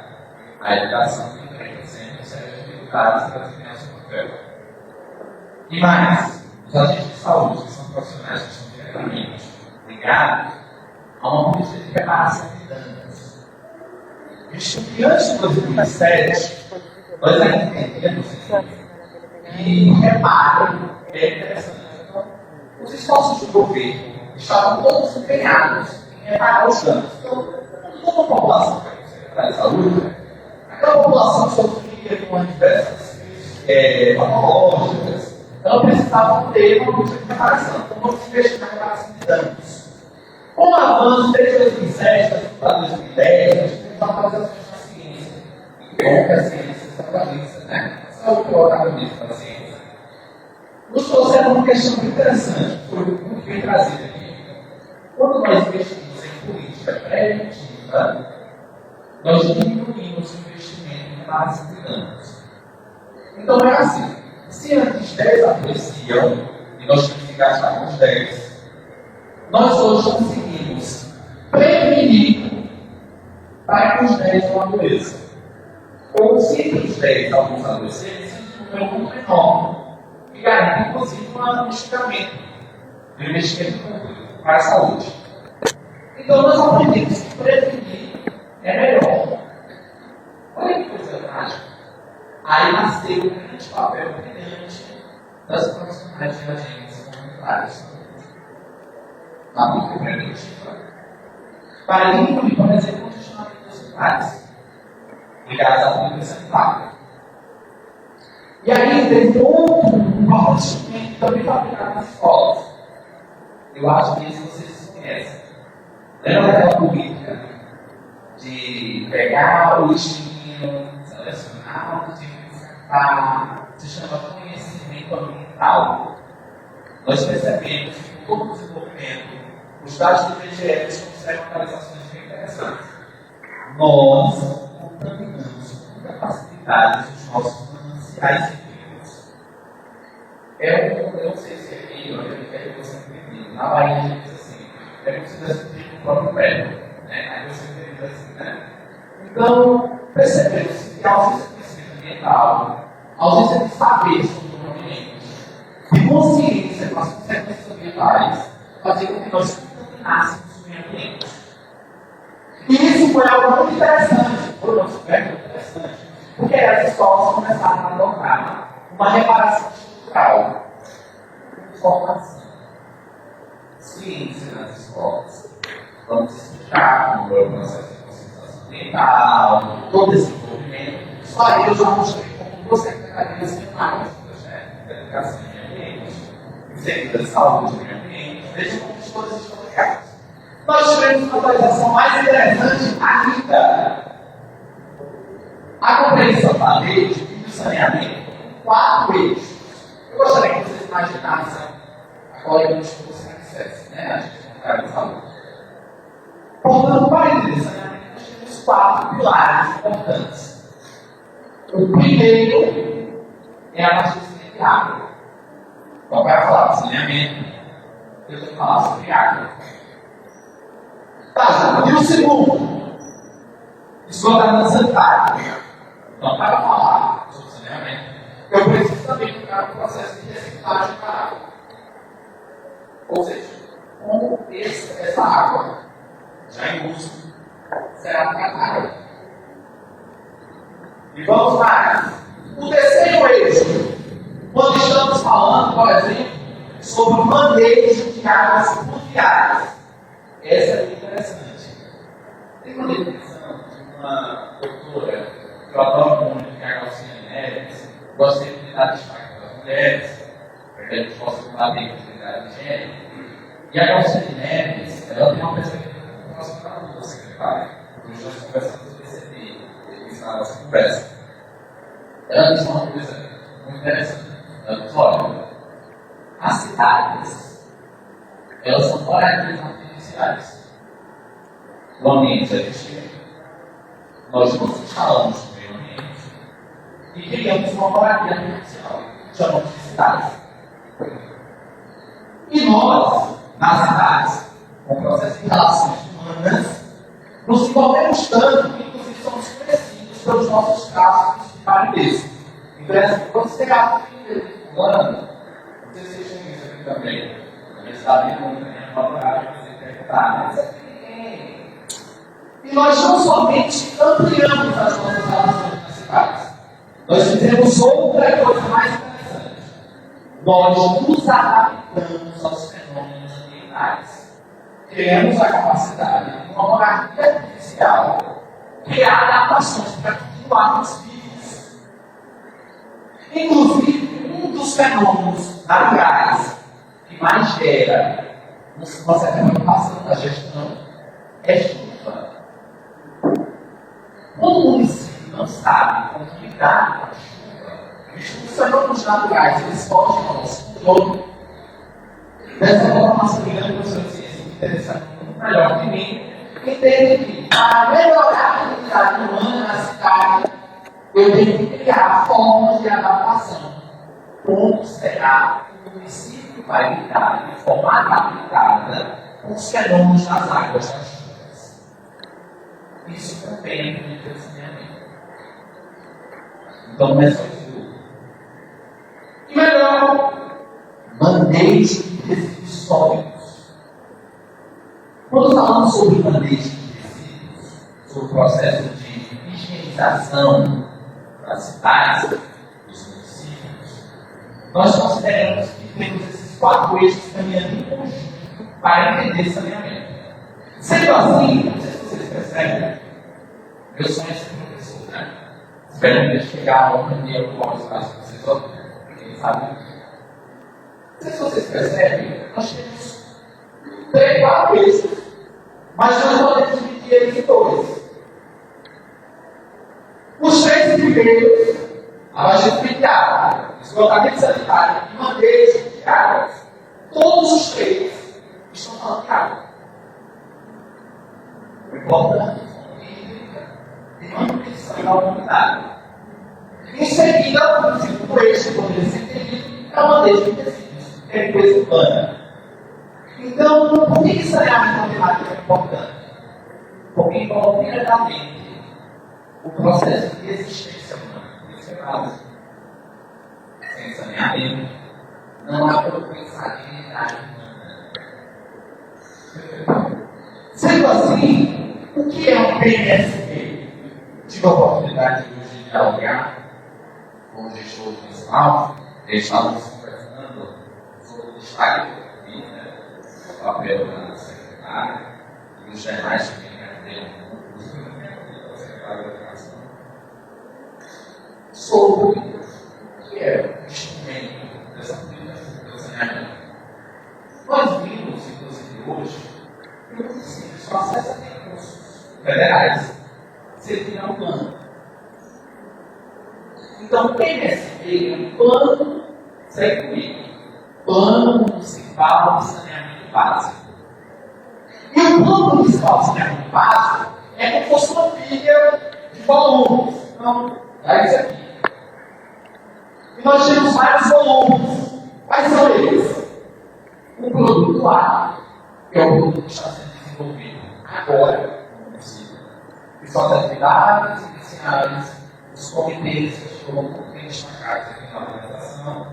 A educação enfrenta sempre sérias dificuldades para desempenhar seu papel. E mais, os agentes de saúde, que são profissionais que estão diretamente ligados a uma política de preparação de danos. Visto que antes de 2007, nós ainda entendemos que reparo é interessante. Os esforços do governo estavam todos empenhados em reparar os danos. Então, toda a população da saúde, aquela população sofria com diversas patológicas, ela precisava ter uma política de reparação. Então, vamos investir na reparação de danos. Com o avanço desde 2007 para 2010, a gente começou a fazer ações na ciência. E como que a ciência se atualiza, né? Essa é o protagonista da ciência. Nos trouxeram uma questão muito interessante, foi muito bem trazida aqui. Quando nós investimos em política preventiva, nós diminuímos o investimento em reparação de danos. Então é assim, se antes 10 adoeciam e nós tínhamos que gastar com os 10, nós hoje conseguimos prevenir para que os 10 não adoeçam. Ou se os 10 alguns adoecerem, isso é um número enorme. E garante, inclusive, um investimento público para a saúde. Então, nós aprendemos que prevenir é melhor. Olha que coisa prática. Aí nasceu um grande papel brilhante das profissionais de agentes comunitários na política preventiva. Para diminuir, por exemplo, o gestionamento dos hospitais ligados à política sanitária. E aí tem um importante instrumento que também foi aplicado nas escolas. Eu acho que isso vocês conhecem. Lembra daquela política de pegar o lixinho, selecionar o tipo de descartar, se chama conhecimento ambiental. Nós percebemos que com todo o desenvolvimento, os dados do IBGE conseguem atualizações bem interessantes. Nós contaminamos com facilidade os nossos científicos. Eu não sei se aqui, eu quero que você entenda. Na Bahia a gente diz assim, é como se tivesse o próprio prédio. Aí você entende assim, né? Então, percebeu-se que a ausência de conhecimento ambiental, a ausência de saber sobre o ambiente, de consciência com as consequências ambientais, fazia com que nós contaminássemos o meio ambiente. E isso foi algo muito interessante, foi uma descoberta muito interessante, porque as escolas começaram a adotar uma reparação estrutural, formação, ciência nas escolas. Vamos explicar como é o processo de conscientização ambiental, todo esse envolvimento. Só aí eu já mostrei como você pegaria as temáticas, né? Educação e meio ambiente, seguida de saúde e meio ambiente, desde como todas estão ligadas. Nós tivemos uma atualização mais interessante ainda. A compreensão da rede e do saneamento com 4 eixos. Eu gostaria que vocês imaginassem a colega que você dissesse, né? A gente não quer saúde. Portanto, para entender saneamento, nós temos 4 pilares importantes. O primeiro é a abastecimento de água. Então, para falar de saneamento, eu tenho que falar sobre água. Tá, e o segundo? Esgotamento sanitário. Então, para falar sobre saneamento, eu preciso também ficar no processo de reciclagem da água. Ou seja, como essa água, já em uso, será tratada. E vamos mais. O terceiro eixo, quando estamos falando, por exemplo, sobre o manejo de águas pluviais. Essa é muito interessante. Tem uma definição de uma doutora que eu adoro muito, que é a Galciane Neves. Gosto sempre de dar destaque para as mulheres, para que a gente possa combater a atividade de gênero. E a Galciane Neves, ela tem uma perspectiva muito próxima da secretária. Hoje nós conversamos sobre esse tema, na nossa conversa. Ela diz uma coisa muito interessante. Ela diz, olha, as cidades, elas são moradias artificiais. No ambiente existente, nós nos instalamos no meio ambiente e criamos uma moradia artificial, chamamos de cidades. E nós, nas cidades, com o processo de relações humanas, nos envolvemos tanto que, inclusive, somos conhecidos pelos nossos casos de parentesco. Então, quando você pegar o filho de fulano, não sei se vocês têm isso aqui também, a gente está vendo muito, né? Uma palavra que você interpretar, mas é ninguém. E nós não somente ampliamos as nossas relações nas cidades, nós fizemos outra coisa mais interessante. Nós nos adaptamos aos fenômenos ambientais. Criamos a capacidade de uma moradia artificial criar adaptações para continuarmos vivos. Inclusive, um dos fenômenos naturais que mais gera uma certa preocupação da gestão é chuva. Quando o município não sabe como lidar com a chuva, os fenômenos naturais eles fogem ao nosso controle. Dessa forma, nossa grande professora de ciência interessante, muito melhor que mim, entende que para melhorar a atividade humana na cidade, eu tenho que criar formas de adaptação. Como será que o município vai lidar de forma adaptada com os fenômenos das águas das chuvas? Isso também é muito saneamento. Então, não é só isso. E melhor, manejo de resíduos sólidos. Quando falamos sobre manejo de resíduos, sobre o processo de higienização das cidades, dos municípios, nós consideramos que temos esses 4 eixos caminhando em conjunto para entender saneamento. Sendo assim, não sei se vocês percebem, meu sonho é ser professor, né? Espero que chegar um dia eu posso estar com vocês outros, quem sabe. Não sei se vocês percebem, nós temos 3, 4 eixos, mas nós podemos dividir eles em 2. Os 3 primeiros, abastecimento de água, esgotamento sanitário e manejo de águas, todos os 3 estão falando de água. O importante é a manutenção da humanidade. Em seguida, o segundo eixo poderia ser entendido é o manejo de resíduos, que é a empresa urbana. Então, por que saneamento climático é importante? Porque envolve diretamente o processo de existência humana. Isso é básico. Sem saneamento, não há como pensar em dignidade humana. Sendo assim, o que é um PMSP? Tive a oportunidade de hoje dialogar com o gestor municipal, eles estavam conversando sobre o destaque do papel da secretária e os demais que têm da secretária da Educação, sobre o que é o instrumento dessa política do saneamento. Nós vimos, inclusive hoje, que o município só acessa recursos federais se ele tiver um plano. Então, o PMSP é um plano Plano Municipal de Saneamento Básico. E o Plano Municipal de Saneamento Básico é como se fosse uma pilha de volumes. Então, é isso aqui. E nós temos vários volumes. Quais são eles? O produto A, que é o produto que está sendo desenvolvido agora no município. Que são as atividades iniciais, os comitês que estão bem destacados aqui na organização,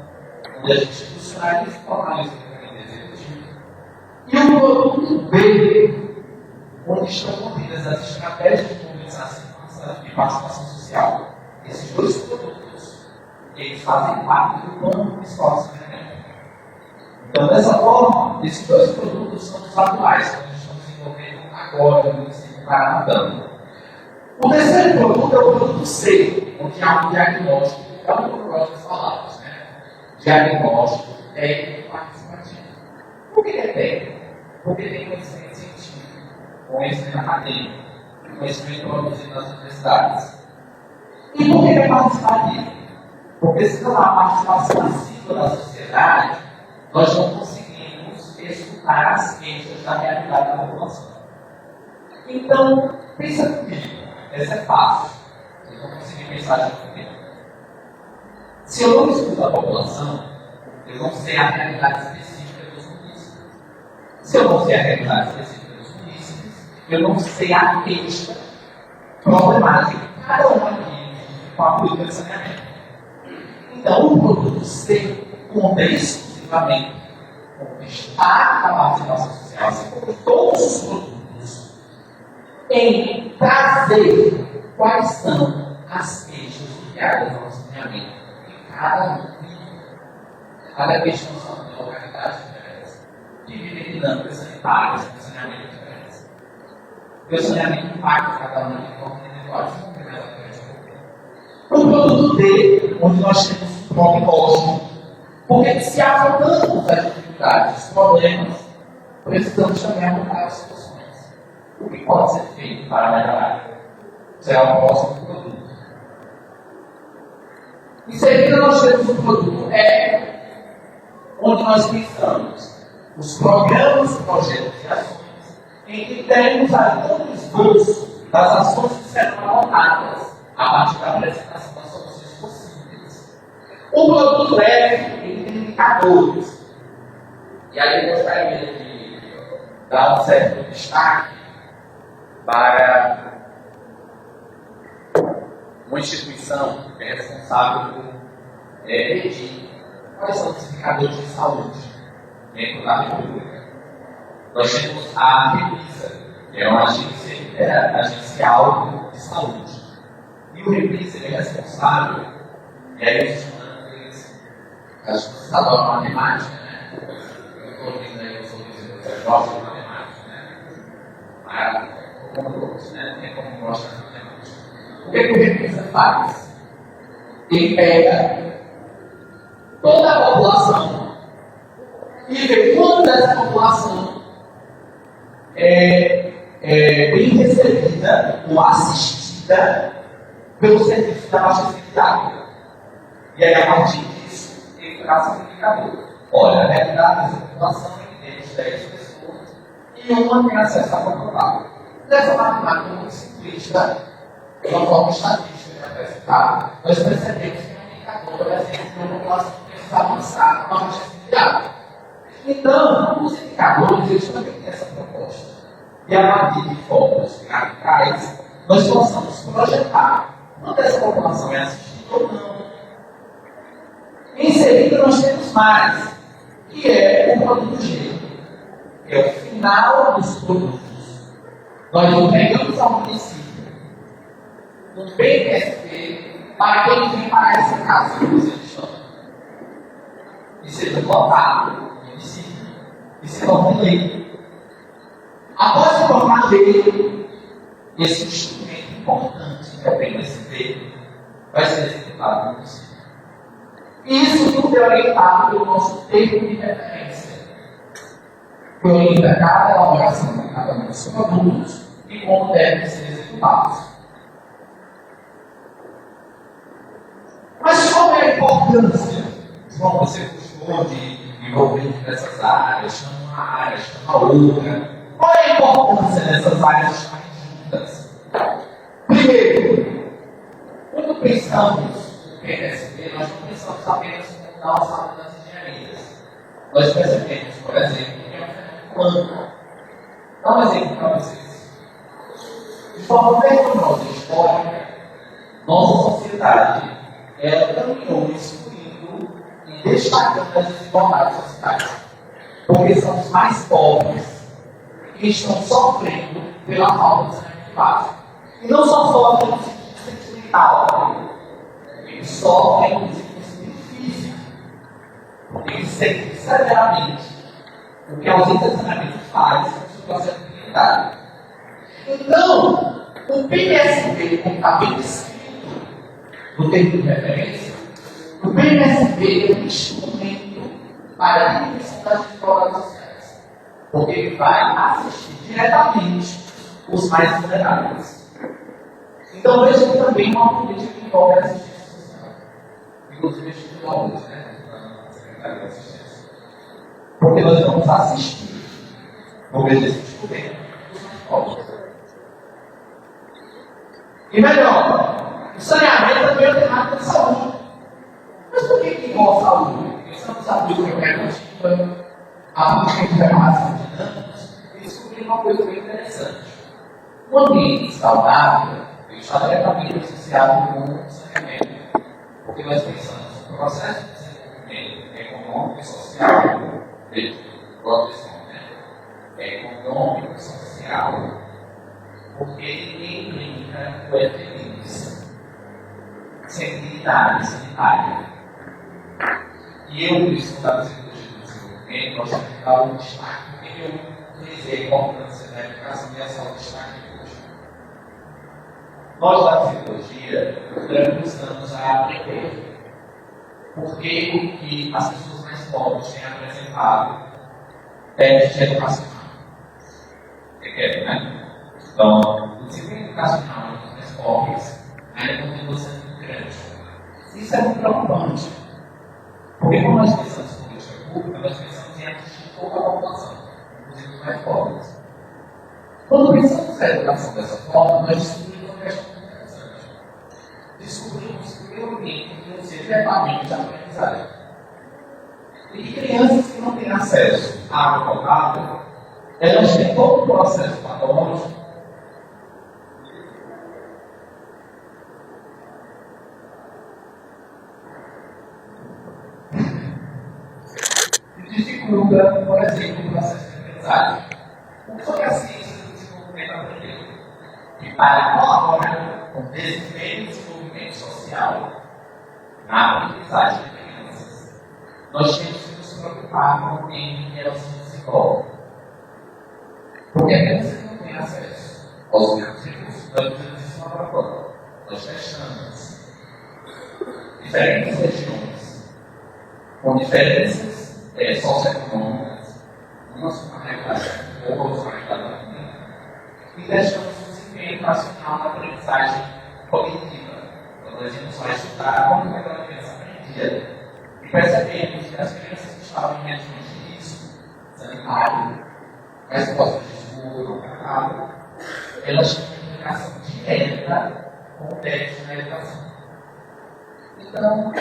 onde a gente institucionaliza e formaliza o comitê executivo. E o produto B, onde estão contidas as estratégias de mobilização e participação social. Esses dois produtos, eles fazem parte do Plano Municipal de Saneamento. Então, dessa forma, esses dois produtos são os atuais que nós estamos desenvolvendo agora no município de Paranatama. O terceiro produto é o produto C, onde há um diagnóstico, é um produto que falamos, né? Diagnóstico técnico participativo. Por que é técnico? Porque tem conhecimento científico, conhecimento acadêmico, conhecimento produzido nas universidades. E por que é participativo? Porque se não há participação ativa da sociedade, nós não conseguimos escutar as queixas da realidade da população. Então, pensa comigo. Essa é fácil. Vocês vão conseguir pensar de comigo. Se eu não escuto a população, eu não sei a realidade específica dos municípios. Se eu não sei a realidade específica dos municípios, eu não sei a queixa problemática de cada um aqui com a política de saneamento. Então, o produto C conta exclusivamente com o destaque da participação social, assim como todos os produtos, em trazer quais são as queixas ligadas ao saneamento de cada um. Cada questão são de localidades diferentes, que vivem dinâmicas sanitárias, de saneamento diferentes. Porque o saneamento impacta cada um de forma individual. O produto D, onde nós temos um prognóstico, porque se afrontamos as dificuldades, os problemas, precisamos também apontar as soluções. O que pode ser feito para melhorar? Será o próximo produto. Em seguida, nós temos um produto E, onde nós pensamos os programas, projetos e ações, em que temos ali todo o esboço das ações que serão adotadas a partir da apresentação das soluções possíveis. O produto F tem indicadores. E aí eu gostaria de dar um certo destaque para uma instituição que é responsável por medir quais são os indicadores de saúde dentro da República. Nós temos a Repisa, que é uma agência agencial de saúde. E o Repisa é responsável, e aí os estudantes, acho que vocês adoram matemática, né? Eu estou ouvindo aí os outros estudantes gostam de matemática, né? Como todos, né? Tem como gostam de matemática. O que o Repisa faz? Ele pega toda a população e vê quanto dessa população é bem recebida ou assistida pelo serviço da abastecimento de água. E aí, a partir disso, ele traz um indicador. Olha, a realidade dessa população é que temos 10 pessoas e uma tem acesso à água potável. Dessa matemática muito simplista, de uma forma estatística para apresentar, nós percebemos que é um indicador, por exemplo, de uma população que precisa avançar no abastecimento de água. Então, os indicadores, eles também têm essa proposta. E a partir de fórmulas gráficas, nós possamos projetar quando essa população é assistida ou não. Em seguida, nós temos mais, que é o produto G, que é o final dos produtos. Nós entregamos ao município um PSP para quem vem pagar essa casa que vocês estão. E seja votado no município e se torne lei. Após se tornar lei, esse instrumento importante, que é o PSP, vai ser executado no município. Isso tudo é orientado pelo nosso termo de referência, que orienta cada elaboração de cada um dos produtos e como devem ser executados. Mas qual é a importância? João, você gostou de envolver diversas áreas, chama uma área, chama outra. Qual é a importância dessas áreas estarem juntas? Primeiro, quando pensamos no PSP, nós não pensamos apenas como dar os alunos das engenharias. Nós percebemos, por exemplo, que é um fenômeno amplo. Dá um exemplo para vocês. De forma vergonhosa histórica, nossa sociedade ela caminhou excluindo e destacando as desigualdades sociais. Porque são os mais pobres que estão sofrendo pela falta de saneamento básico. E não só sofrem no sentido sentimental, eles sofrem no sentido físico. Porque eles sentem severamente o que a ausência de saneamento faz com o seu processo de dignidade. Então, o PSP, como está bem descrito no termo de referência, o PSP é um instrumento para a diminuição das desigualdades sociais, porque ele vai assistir diretamente os mais vulneráveis. Então, veja que também é uma política que envolve a assistência social, inclusive institucionalmente, na Secretaria de Assistência. Porque nós vamos assistir, no mês desse instrumento, os mais pobres. E melhor, o saneamento também é temática de saúde. Mas por que envolve saúde? Porque estamos abrindo a alternativa, a política de reclamação de danos, e descobrir uma coisa bem interessante. O ambiente saudável está diretamente associado com o saneamento. Porque nós pensamos no processo de desenvolvimento econômico e social, desde o próprio econômico e social, porque ele brinca com a eficiência, sensibilidade sanitária. E eu, por isso, quando estava dizendo do desenvolvimento, nós temos que dar um destaque, porque eu dizia a importância da educação e a saúde destaque hoje. Nós, da psicologia, durante anos a aprender porque as pessoas mais pobres têm apresentado déficit educacional. Você quer, né? Então, o desempenho educacional dos mais pobres ainda continua sendo muito grande. Isso é muito preocupante. Porque quando nós pensamos em política pública, nós pensamos em atingir toda a população, inclusive os mais pobres. Quando pensamos na educação dessa forma, nós descobrimos uma questão muito interessante. Descobrimos que o ambiente tem que ser diretamente aprendizagem. E que crianças que não têm acesso à água potável, elas têm todo o processo patológico dificulta, por exemplo, o processo de aprendizagem. O que foi a ciência do desenvolvimento aprendeu? Que para colaborar com o desempenho e desenvolvimento social na aprendizagem de crianças, nós temos que nos preocupar com o ambiente em que elas se desenvolvem. Porque a criança não tem acesso aos mesmos recursos. Nós fizemos isso na prova. Nós fechamos diferentes regiões com diferenças socioeconômicas, umas com uma realidade boa, outras com uma realidade ruim, e deixamos um desempenho educacional na aprendizagem cognitiva. Então, a gente vai estudar como aquela criança aprendia. E percebemos que as crianças que estavam em regiões de risco sanitário, mais postas de esgoto ou cacau, elas tinham uma comunicação direta com o déficit na educação. Então,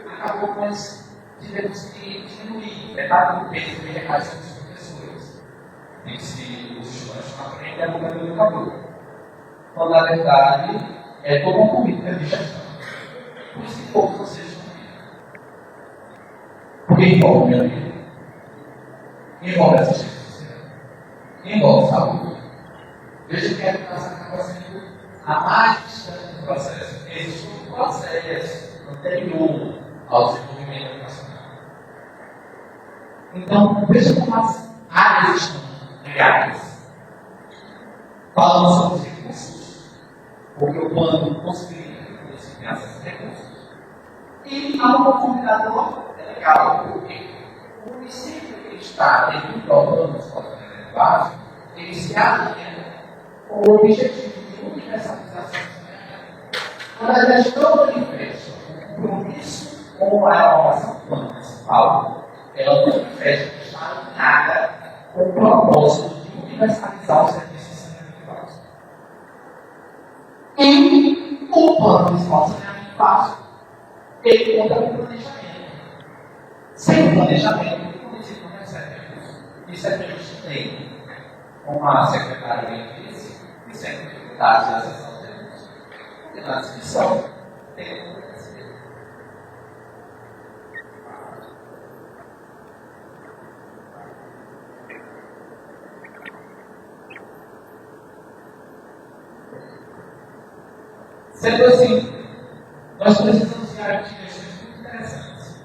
acabou com esse. Tivemos que diminuir metade do peso de recais com os professores. E se os estudantes não aprendem, é culpa do educador. quando na verdade é toda uma política de gestão. Por isso que todos vocês estão aqui. Porque envolve minha vida, envolve assistência social, envolve saúde. Veja que a educação acaba sendo a mais distante do processo. Existe um processo anterior ao desenvolvimento educacional. Então, veja como as áreas estão ligadas. Falando sobre os recursos, porque o plano possibilita que você tenha acesso a recursos. E há uma conformidade legal, porque o município que está dentro do plano do escolamento básico, ele se alinha com o objetivo de universalização. Quando a gestão manifesta um compromisso com a elaboração do plano municipal, ela manifesta que está alinhada com o propósito de universalizar o serviço de saneamento básico. E o plano municipal de saneamento básico, ele conta com planejamento. Sem planejamento, o município não recebe recursos. Isso é que a gente tem uma secretária de crise e sempre dificuldades de acesso aos recursos. Porque na descrição tem um conhecimento. Sendo assim, nós precisamos garantir questões muito interessantes.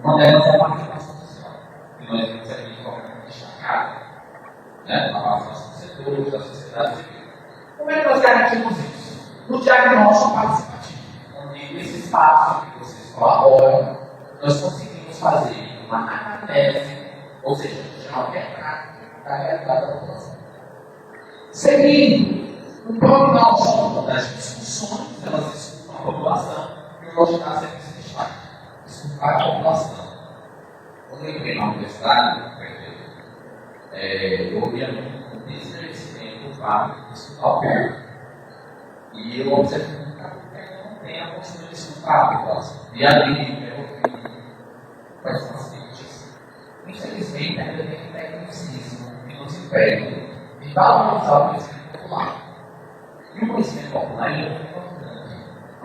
Uma delas é a participação social, que nós vimos aqui de forma muito destacada, né? A participação dos setores, da sociedade civil. Como é que nós garantimos isso? No diagnóstico participativo, onde esse espaço que vocês colaboram, nós conseguimos fazer uma análise, ou seja, já uma prática da realidade da população. Seguindo, o prognóstico das discussões, elas discutem a população, e eu vou dar serviço de destaque. Escutar a população. Quando eu entrei na universidade, eu ouvia muito um desmerecimento para escutar o povo. E eu observei que não tem a postura de escutar a população. E ali, eu ouvi quais são as críticas. Infelizmente, ainda tem tecnicismo que nos impede de valorizar o conhecimento popular. E o conhecimento popular é muito importante,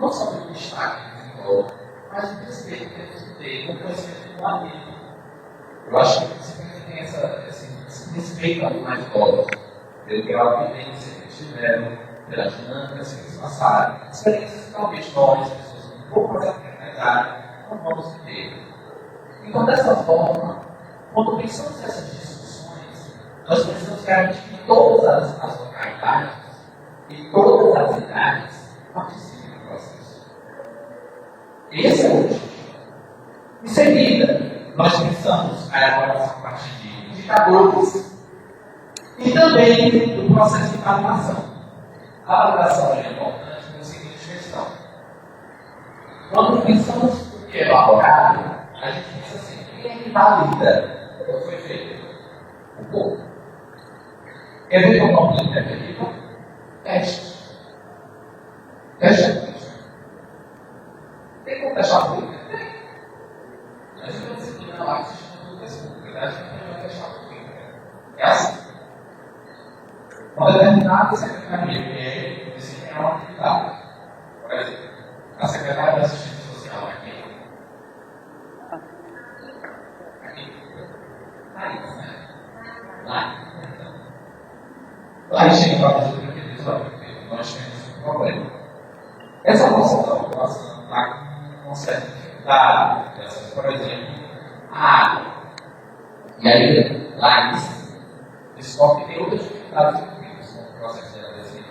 não só pelo destaque que desenvolve, mas o respeito que temos que ter com o conhecimento do amigo. Eu acho que você tem esse respeito aos mais idosos, pelo grau de vivência que eles tiveram, pelas dinâmicas que eles passaram, experiências que talvez nós, pessoas um pouco mais apresentadas, não vamos ter. Então, dessa forma, quando pensamos nessas discussões, nós precisamos garantir que todas as localidades e todas as idades participem do processo. Esse é o objetivo. Em seguida, nós pensamos a elaboração a partir de indicadores e também do processo de validação. A validação é importante na seguinte questão. Quando pensamos o que é elaborado, a gente pensa assim: quem é que valida o que foi feito? O povo. Quer ver como uma política efetiva? Teste. Teste. Tem como testar a política? Tem. Nós temos disciplina lá que se chama políticas públicas. A gente vai testar a política. É assim. Uma determinada secretaria quer desempenhar uma atividade. Por exemplo, a secretária da assistência social aqui. Laís, né? Laís chega para fazer o que diz: olha, nós temos um problema. Essa nossa população está com uma certa dificuldade, por exemplo, a água. E aí, Laís descobre que tem outras dificuldades envolvidas, como o processo de adesão,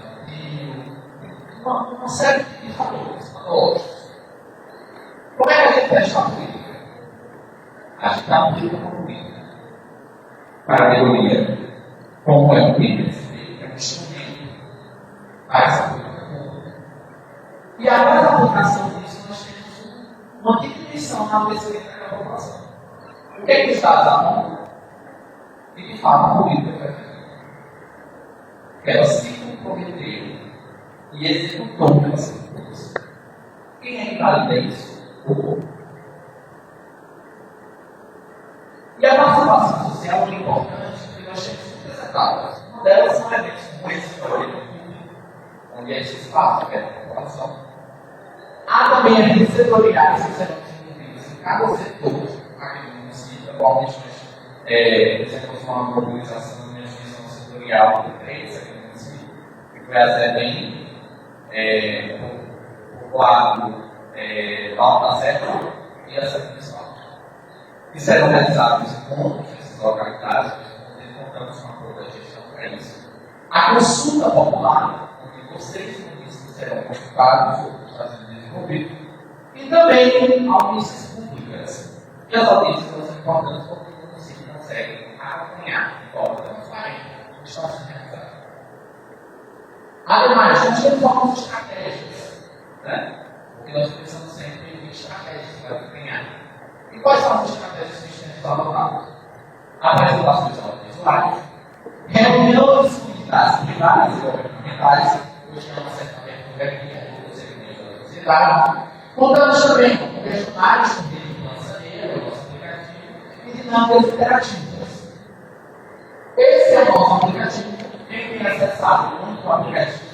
uma série de fatores patológicos. Como é que a gente testa a política? A gente dá um tipo de política para a melhoria, como é o PIB, que é um instrumento para essa política pública. E após a aplicação disso, nós temos uma diminuição na pesquisa da população. O que é que os dados apontam? E de fato a política foi feita. Ela se comprometeu e executou pelas pessoas. Quem é que valida isso? O povo. E a participação social é importante porque nós temos muitas etapas. Uma delas são eventos como esse que eu falei, onde é esse espaço aberto à população. Há também redes setoriais que serão desenvolvidas em cada setor aqui no município, atualmente fizemos uma mobilização de divisão setorial de 3 aqui no município, que foi a ZBIM, o lado da Alta Serra e a Serra Municipal. E serão realizados encontros nessas localidades, onde contamos com a apoio da gestão para isso. A consulta popular, onde vocês municípios serão consultados sobre o que está sendo desenvolvido, e também audiências públicas. E as audiências são importantes porque o município consegue acompanhar de forma transparente o que está sendo realizado. Ademais, nós temos algumas estratégias, né? Porque nós precisamos sempre de estratégias para acompanhar. E quais são as estratégias que temos adotado? Apresentações audiovisuais, reuniões com entidades privadas e governamentais, hoje é uma certa abertura aqui do segmento da sociedade. Contamos também com questionários com vigilância negra, o nosso aplicativo, e dinâmicas interativas. Esse é o nosso aplicativo. Quem tem acessado muito o aplicativo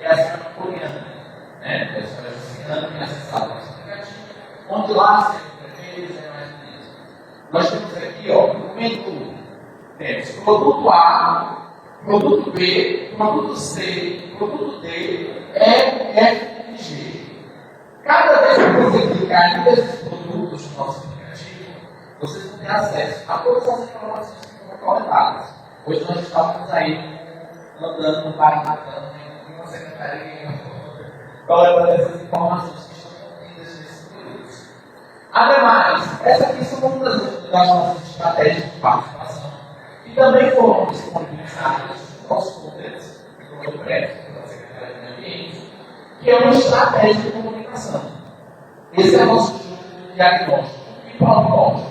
é a senhora coreana, né? A senhora Luciana tem acessado o nosso aplicativo, onde lá nós temos aqui, ó, no menu, temos produto A, produto B, produto C, produto D, E, F e G. Cada vez que você clicar em desses produtos do nosso aplicativo, vocês vão ter acesso a todas as informações que foram coletadas. Hoje nós estávamos aí andando no bairro matando em uma secretaria coletando essas informações que estão contidas nesses produtos. Ademais, essas aqui são algumas das nossas estratégias de participação, que também foram disponibilizadas nos nossos conteúdos, como eu presto pela Secretaria de Meio Ambiente, que é uma estratégia de comunicação. Esse é o nosso estudo de diagnóstico e prognóstico.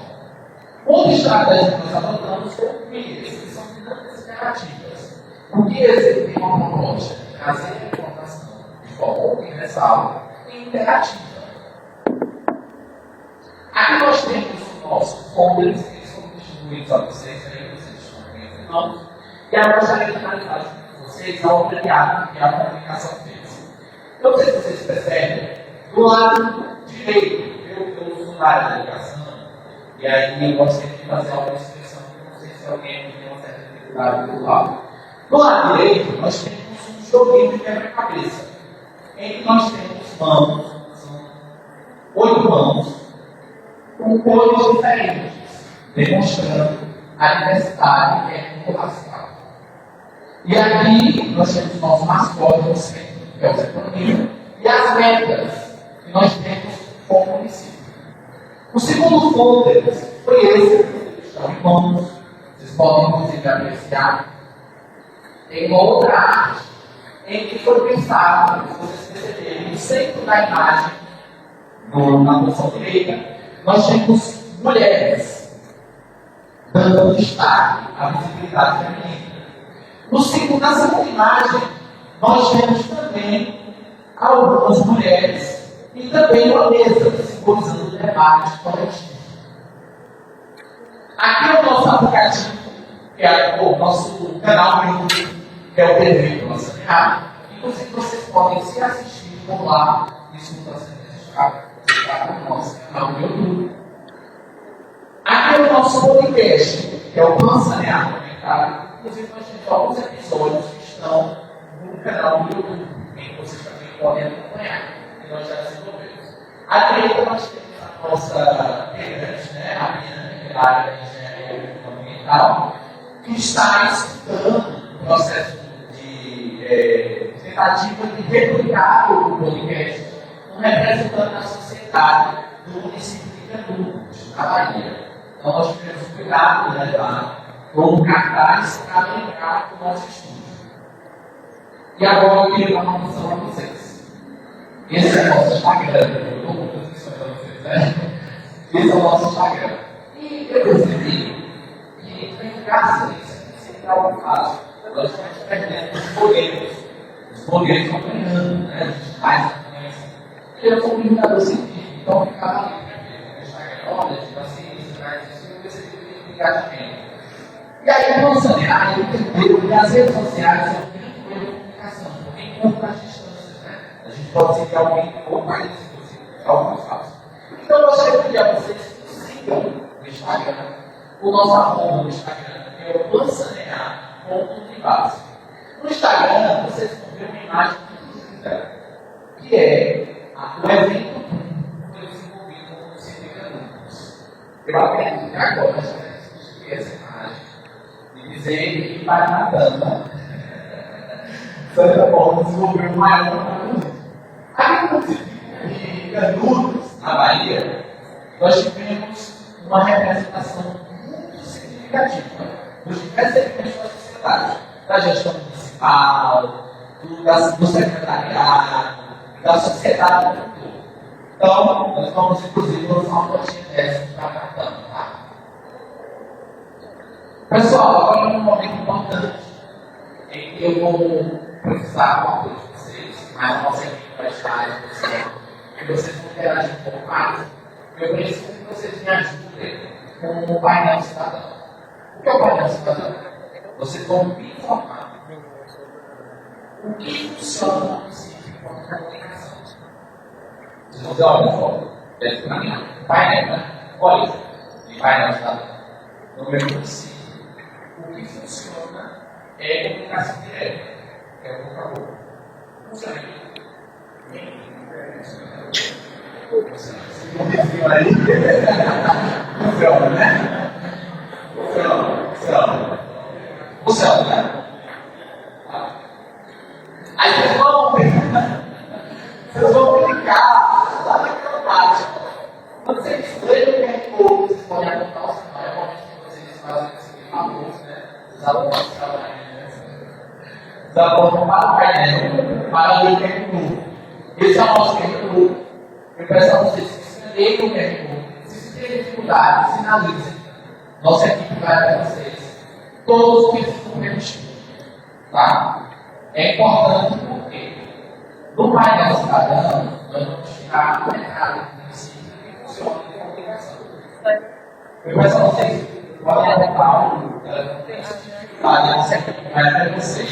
Outra estratégia que nós adotamos foi o MIES, que são dinâmicas interativas. O MIES tem uma proposta de trazer a informação de forma universal e interativa. Aqui nós temos os nossos folders, que são distribuídos a vocês, aí vocês estão conhecendo, e agora eu gostaria de analisar com vocês a obrigado, que é a comunicação física. Eu não sei se vocês percebem, do lado direito, eu uso na área da educação, e aí eu gostaria de fazer alguma expressão, que não sei se alguém tem uma certa dificuldade do lado. Do lado direito, nós temos um joguinho de quebra-cabeça, em que nós temos mãos, são 8 mãos, com cores diferentes, demonstrando a diversidade étnico-racial. E aqui nós temos o nosso mascote no centro, que é o Zetonino, e as metas que nós temos com o município. O segundo folder foi esse, que estão em mãos, vocês podem inclusive apreciar. Tem uma outra arte em que foi pensado, se vocês perceberem, no centro da imagem, na porção direita, nós temos mulheres dando destaque à visibilidade feminina. Na segunda imagem, nós temos também algumas mulheres e também uma mesa simbolizando o debate coletivo. Aqui é o nosso aplicativo, que é o nosso canal do YouTube, que é o TV do nosso canal. Inclusive, vocês podem se assistir por lá, isso não está sendo registrado no nosso canal do YouTube. Aqui é o nosso podcast, que é o Plano Saneamento Comunitário. Inclusive, nós temos alguns episódios que estão no canal do YouTube, em que vocês também podem acompanhar, que nós já desenvolvemos. À direita, nós temos a nossa integrante, né, a Bianca, que é da área de engenharia ambiental, que está estudando o processo de tentativa de replicar o podcast, representando a sociedade do município de Canudos, na Bahia. Então, nós tivemos cuidado de levar como cartaz para lembrar o nosso estudo. E agora eu queria dar uma noção a vocês. Esse é o nosso Instagram. Eu estou com transmissão para vocês, né? Esse é o nosso Instagram. E eu percebi que tem graça nisso, sempre é algo fácil. Nós estamos perdendo os blogueiros. Os blogueiros estão ganhando, né? Os digitais influência. E eu sou um comunicador científico, então eu ficava ali no Instagram, olha, tipo assim, eu percebi que tem que engajamento. E aí, o Plano Saneamento entendeu que as redes sociais são muito boa comunicação, porque enquanto a gente pode ser de alguém ou mais, inclusive, alguns casos. Então, eu gostaria de pedir a vocês que sigam no Instagram, o nosso arroba no Instagram, que é o plansanear.de. No Instagram, vocês vão ver uma imagem muito linda, que é o evento que foi desenvolvido no município de Canudos. Eu acredito que agora nós temos que subir essa imagem e dizer que para Natana, de certa forma, desenvolveu o maior protagonismo. Aqui no município de Canudos, na Bahia, nós tivemos uma representação muito significativa dos diversos elementos da sociedade, da gestão municipal, do secretariado, da sociedade como um todo. Então, nós vamos, inclusive, lançar uma fotinha dessa para Catana, tá? Pessoal, agora é um momento importante em que eu vou precisar do apoio de vocês, mas a nossa equipe vai estar à disposição, que vocês vão interagir um pouco mais. Eu preciso que vocês me ajudem com o painel cidadão. O que é o painel cidadão? Vocês vão me informar o que funciona no município com a comunicação. Vocês vão dizer, olha só, dentro para mim, painel, né? Olha, de painel cidadão. No meu município, o que funciona é a comunicação direta, que é o boca a boca. Funciona aqui. Funciona aí? Funciona, né? Funciona, né? Aí vocês vão clicar lá naquela parte. Quando vocês lerem o QR Code, vocês podem apontar o sinal. É o momento que vocês fazem esse famoso, né? Os alunos trabalham, né? Os alunos vão para o painel para ler o QR Code. Esse é o nosso QR Code. Eu peço a vocês que escrevam o QR Code. Se tiverem dificuldade, sinalizem. Nossa equipe vai até vocês. Todos precisam preencher. Tá? É importante porque no painel cidadão nós vamos tirar o mercado do município que funciona de comunicação. Eu peço a vocês podem adotar um dificuldade, vai até vocês.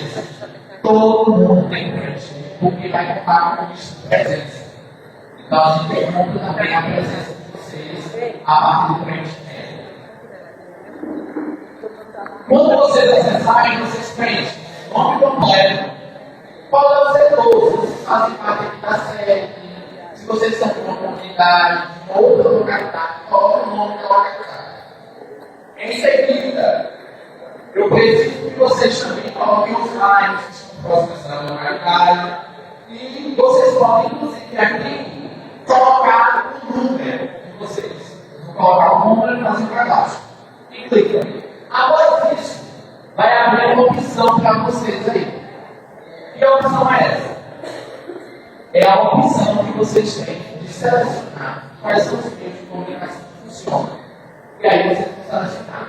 Todo mundo tem que preencher, porque vai contar com isso de presença. Então a gente tem muito também a presença de vocês a partir do preenchimento. Quando vocês acessarem, vocês preenchem nome completo, qual é o setor, se vocês fazem parte aqui da sede, se vocês são de uma comunidade, de uma outra localidade, qual é o nome da localidade. Em seguida, eu preciso que vocês também coloquem os bairros que estão próximos da localidade e vocês podem, inclusive, aqui, colocar o número de vocês. Vou colocar o número e fazer o cadastro. E clica. Após isso, vai abrir uma opção para vocês aí. E a opção é essa? É a opção que vocês têm de selecionar quais são os meios de comunicação que funcionam. E aí vocês vão selecionar.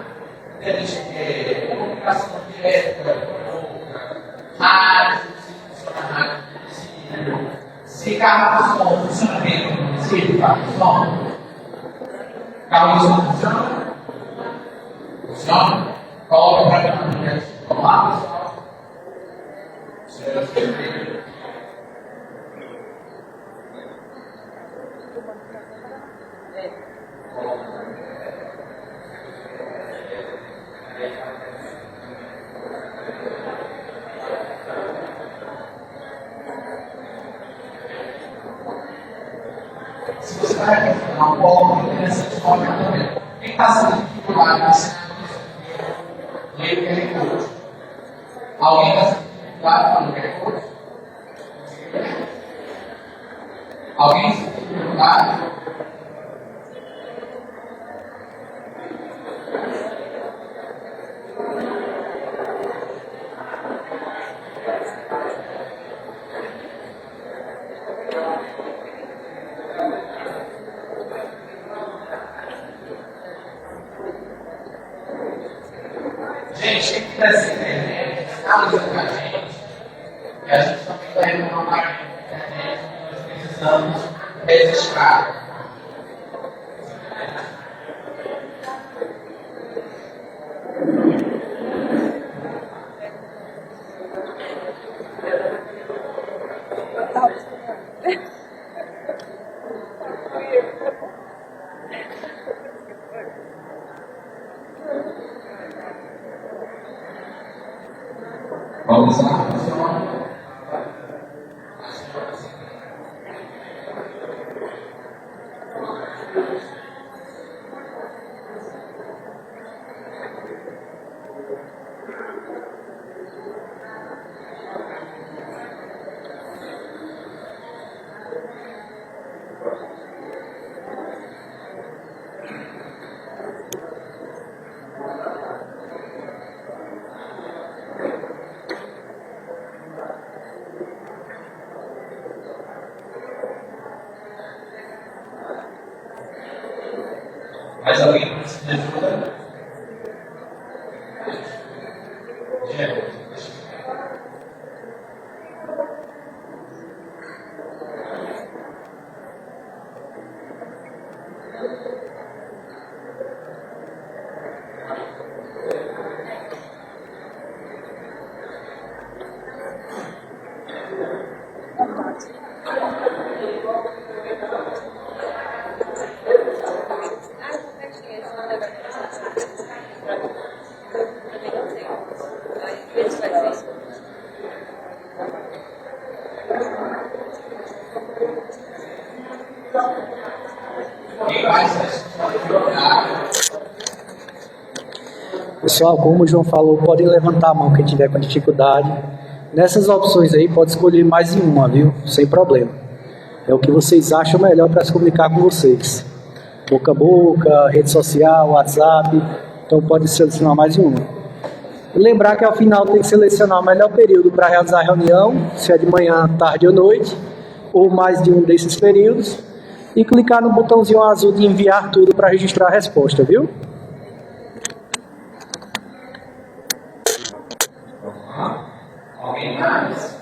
Comunicação direta, rádio, se funciona rádio, se carro de som funciona bem no município, carro de som. Carro de som funciona? Funciona? Coloca para cá. Vamos lá, pessoal. Se você vai refletir um pouco, é interessante colocar também. Quem está sendo titular nesse lê o QR Code. Alguém está sendo titular para o QR Code? Alguém está sendo titular? Gente, quem quiser ser internet, avisa com a gente. E a gente também vai retomar uma página de internet que nós precisamos registrar. Vamos lá, pessoal. Mais alguém precisa de ajuda? Pessoal, como o João falou, pode levantar a mão quem tiver com dificuldade. Nessas opções aí, pode escolher mais de uma, viu? Sem problema. É o que vocês acham melhor para se comunicar com vocês. Boca a boca, rede social, WhatsApp. Então pode selecionar mais de uma. E lembrar que ao final tem que selecionar o melhor período para realizar a reunião, se é de manhã, tarde ou noite, ou mais de um desses períodos. E clicar no botãozinho azul de enviar tudo para registrar a resposta, viu? Alguém mais?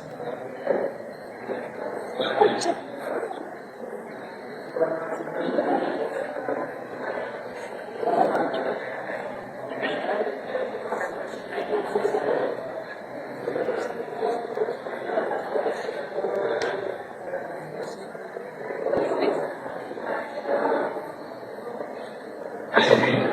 Mais alguém?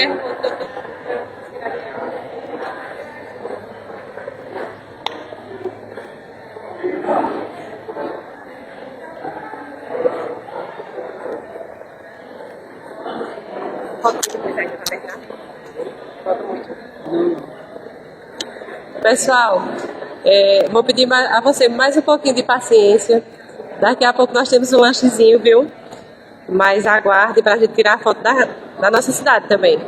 pergunta. Pessoal, vou pedir a você mais um pouquinho de paciência. Daqui a pouco nós temos um lanchezinho, viu? Mas aguarde para a gente tirar a foto da nossa cidade também.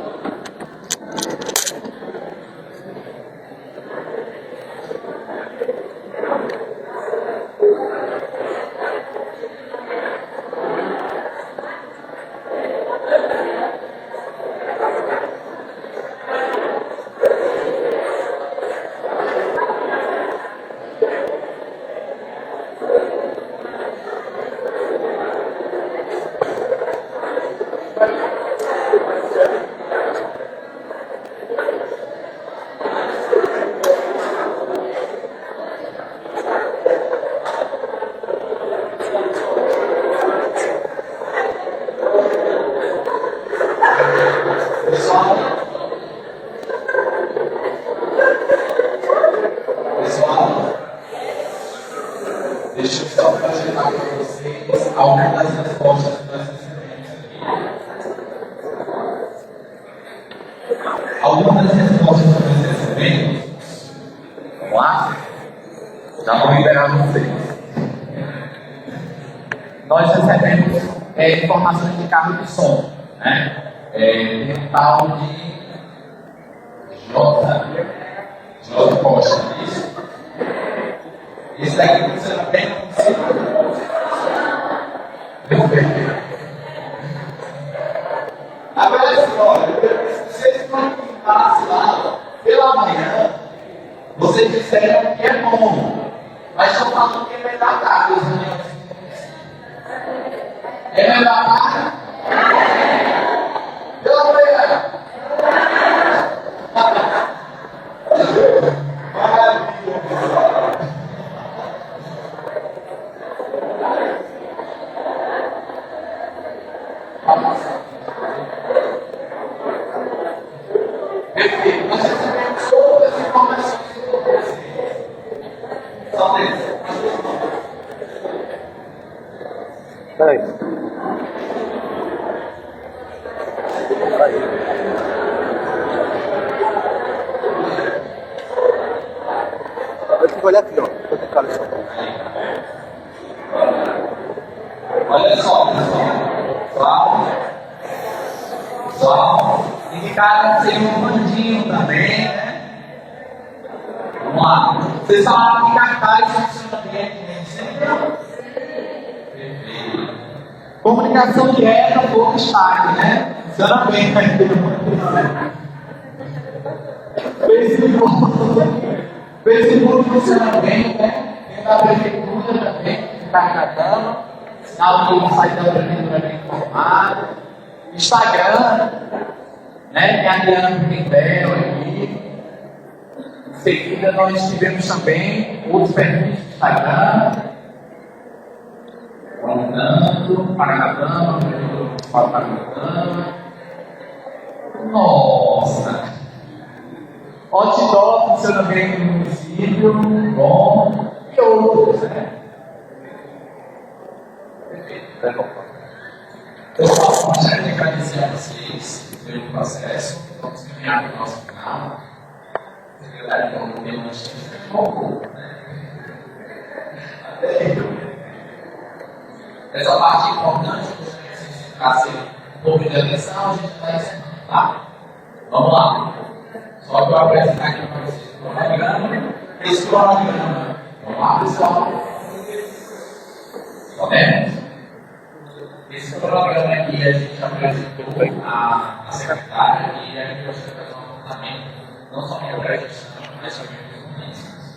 Deixa eu só apresentar para vocês algumas das respostas que nós recebemos aqui. Algumas das respostas que nós recebemos, vamos lá? Já vou liberar vocês. Nós recebemos informações de carro de som, né? Tem um tal de J Costa, isso? Esse daqui funciona bem como agora, assim, olha, se vocês forem pintar lá pela manhã, vocês disseram que é bom, mas estão falando que é melhor tarde. É melhor tarde? Pela manhã. Perfeito, nós recebemos todas as informações sobre vocês. Só três. Peraí. Eu tenho que olhar aqui, ó. Eu tenho cara só. Olha só, pessoal. Pessoal, indicaram ser um bandinho também, né? Vamos lá. Vocês falaram que cartaz funciona bem aqui, nem sempre. Perfeito. Comunicação direta, pouco destaque, né? Funciona bem, tá entendendo? Facebook funciona bem, né? Tem da prefeitura também, que está tratando. Sinal que o site da prefeitura é bem informado. Instagram, né? Tem a Adriana Pimentel aqui. Em seguida, nós tivemos também outros perfis do Instagram. Contando, Paracatama, Paracatama. Nossa! Outdoor funciona bem no município, bom, e outros, né? Perfeito, tá bom. Pessoal, gostaria de agradecer a vocês pelo processo. Vamos caminhar para o nosso final. O secretário falou que tem uma notícia que focou, né? Essa parte importante, eu gostaria que vocês ficassem um pouco de atenção, a gente vai encerrando, tá? Vamos lá. Só para eu apresentar aqui para vocês o cronograma. Esse cronograma. Vamos lá, pessoal. Podemos? Esse cronograma aqui a gente apresentou a secretária e a gente gostaria de fazer um apontamento, não somente para a gestão, mas também para os municípios.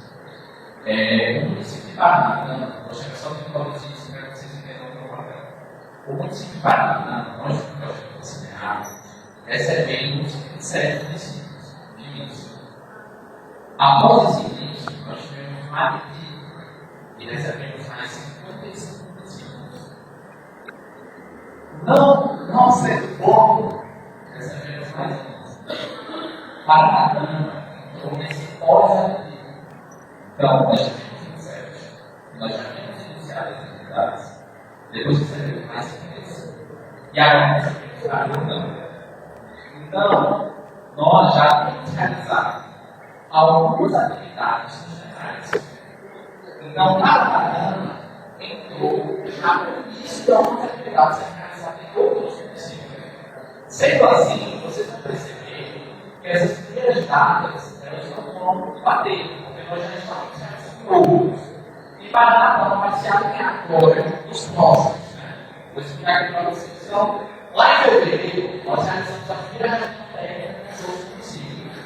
O município de Paraná, gostaria só de introduzir isso para que vocês entendam o meu papel. O município de Paraná, nós do projeto Vacinar, recebemos 7 municípios. Após esse início, nós tivemos uma medida e recebemos mais 55 municípios. Não sendo pouco, recebemos mais Paranatama, ou nesse pós-ativo. Então, nós já temos iniciados, nós já temos iniciado as atividades, depois de ser mais intenso. E agora nós temos Paranatama. Então, nós já temos realizado algumas atividades sociais. Então, Paranatama entrou já no início de algumas atividades realizadas em outros municípios. Sendo assim, vocês vão perceber que essas primeiras datas elas não vão bater, porque nós já estamos realizando outros. E Paranatama vai se alinhar agora nos próximos. Vou explicar aqui para vocês. Então, lá em fevereiro, nós realizamos a primeira reunião técnica com os outros municípios.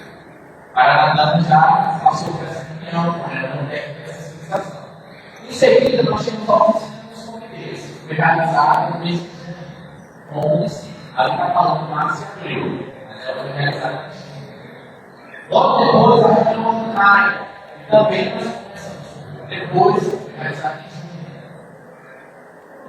Paranatama já passou por essa reunião, com a reunião técnica de sensibilização. Em seguida, nós temos a oficina dos comitês, que foi realizada no mês de junho, com o município. Ali está falando março e abril, mas ela foi realizada em junho. Logo depois, a reunião ordinária, que também nós começamos depois, realizada em junho.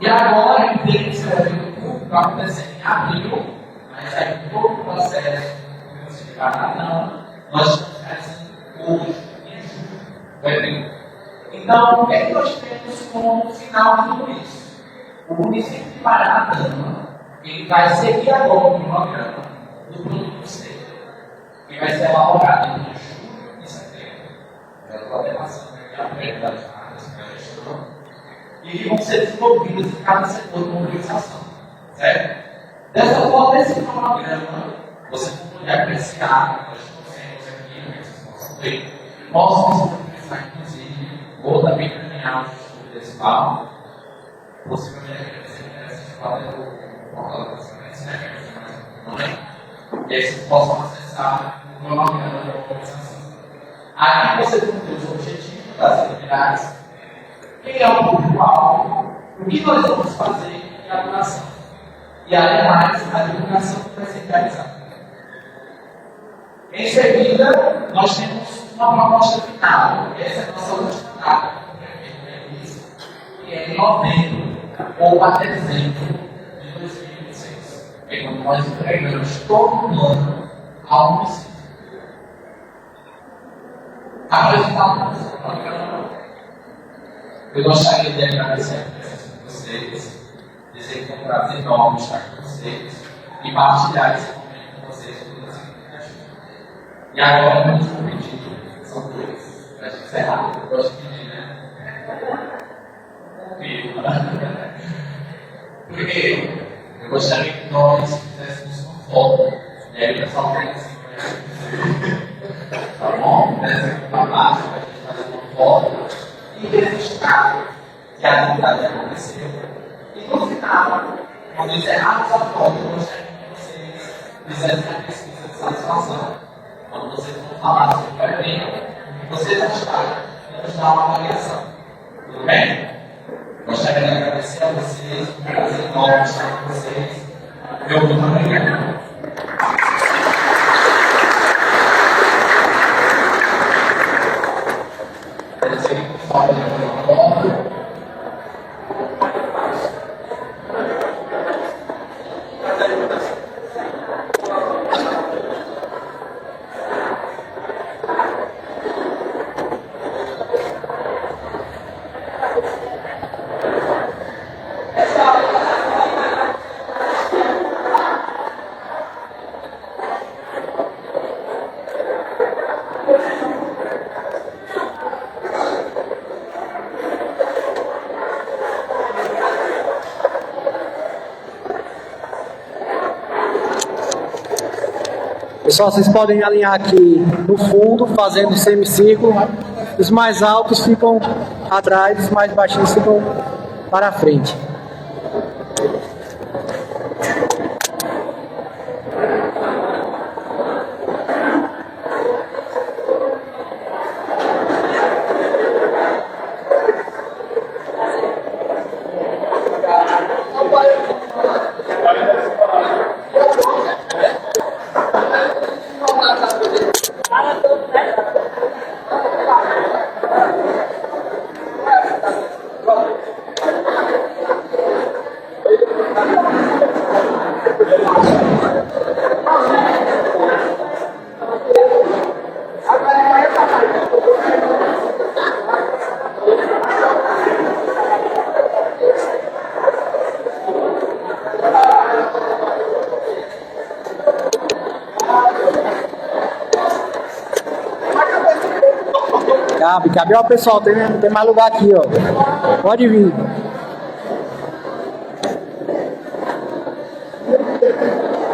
E agora, em vez de ser evento público, vai acontecer em abril, mas aí todo o processo que você ficar não, nós estamos realizando hoje, em junho, o evento. Então, o que é que nós temos como final de tudo isso? O município de Paranatama, ele vai seguir agora o programa do produto seco, que vai ser elaborado entre julho e setembro, pela coordenação da frente das áreas que a gestão, e vão ser desenvolvidas em cada setor de mobilização, certo? Dessa forma, esse programa, vocês vão poder apreciar, nós trouxemos aqui, que vocês possam ver, possam disponibilizar, inclusive, ou também caminhar o estudo desse papo, possivelmente essa escola do portal das conexões, e aí vocês possam acessar o cronograma da organização. Aqui vocês vão ter os objetivos das atividades, quem é o público-alvo, o que nós vamos fazer e a duração. E ademais, a divulgação que vai ser realizada. Em seguida, nós temos uma proposta final, essa é a nossa última data, que é em novembro ou até dezembro de 2026. É quando nós entregamos todo o ano ao município. Apresentar o nosso programa. Eu gostaria de agradecer a presença de vocês, dizer que é um prazer enorme estar com vocês e partilhar esse momento com vocês todas as iniciativas. E agora, o último pedido, são dois, para a gente encerrar. Eu gosto de pedir, né? Porque eu gostaria que nós fizéssemos uma foto, e aí o pessoal tem assim, tá bom? Desce aqui para baixo, para a gente fazer uma foto e registrar que a atividade aconteceu. E no final, quando encerrarmos a foto, eu gostaria que vocês fizessem a pesquisa de satisfação. Quando vocês vão falar sobre o evento, vocês acharam e nos dar uma avaliação. Tudo bem? Gostaria de agradecer a vocês, um prazer enorme estar com vocês. Meu muito obrigado. Pessoal, vocês podem alinhar aqui no fundo, fazendo semicírculo. Os mais altos ficam atrás, os mais baixinhos ficam para a frente. Cabe. Ó, pessoal, tem mais lugar aqui, ó. Pode vir.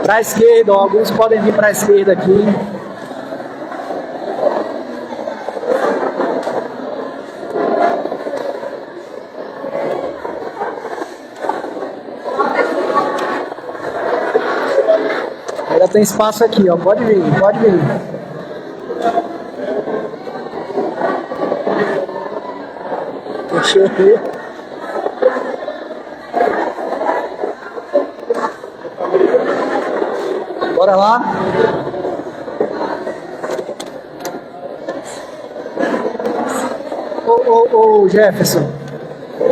Para a esquerda, ó, alguns podem vir para a esquerda aqui. Ainda tem espaço aqui, ó. Pode vir, pode vir. Deixa eu ver. Bora lá. Ô Jefferson,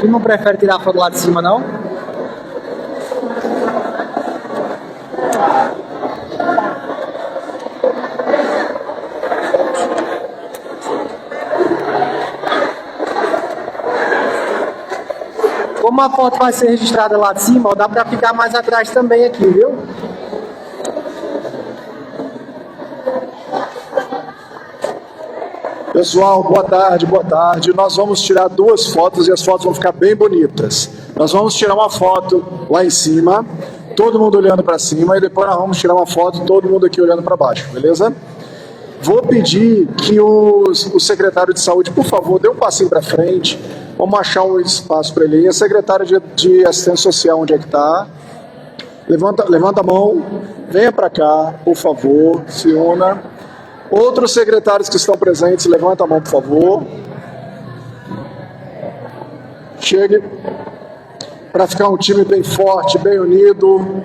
tu não prefere tirar a foto lá de cima, não? Como a foto vai ser registrada lá de cima, ó, dá pra ficar mais atrás também aqui, viu? Pessoal, boa tarde, boa tarde. Nós vamos tirar 2 fotos e as fotos vão ficar bem bonitas. Nós vamos tirar uma foto lá em cima, todo mundo olhando para cima, e depois nós vamos tirar uma foto, todo mundo aqui olhando para baixo, beleza? Vou pedir que o secretário de saúde, por favor, dê um passinho para frente. Vamos achar um espaço para ele. E a secretária de assistência social, onde é que está? Levanta a mão, venha para cá, por favor, se una. Outros secretários que estão presentes, levanta a mão, por favor. Chegue para ficar um time bem forte, bem unido.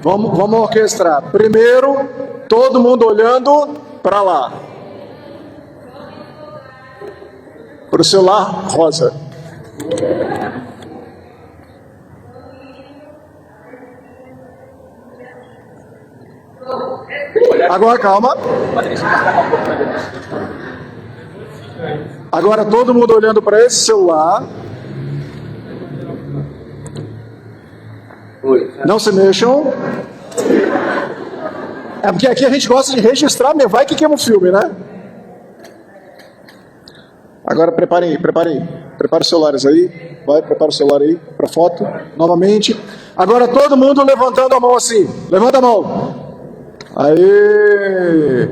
Vamos orquestrar. Primeiro, todo mundo olhando para lá. Para o celular rosa. Agora, calma. Agora todo mundo olhando para esse celular. Não se mexam. É porque aqui a gente gosta de registrar, mesmo. Vai que queima o filme, né? Agora preparem aí. Prepare os celulares aí. Vai, prepara o celular aí para foto. Novamente. Agora todo mundo levantando a mão assim. Levanta a mão. Aê!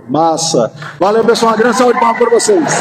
Massa! Valeu, pessoal. Uma grande salva de palmas para vocês.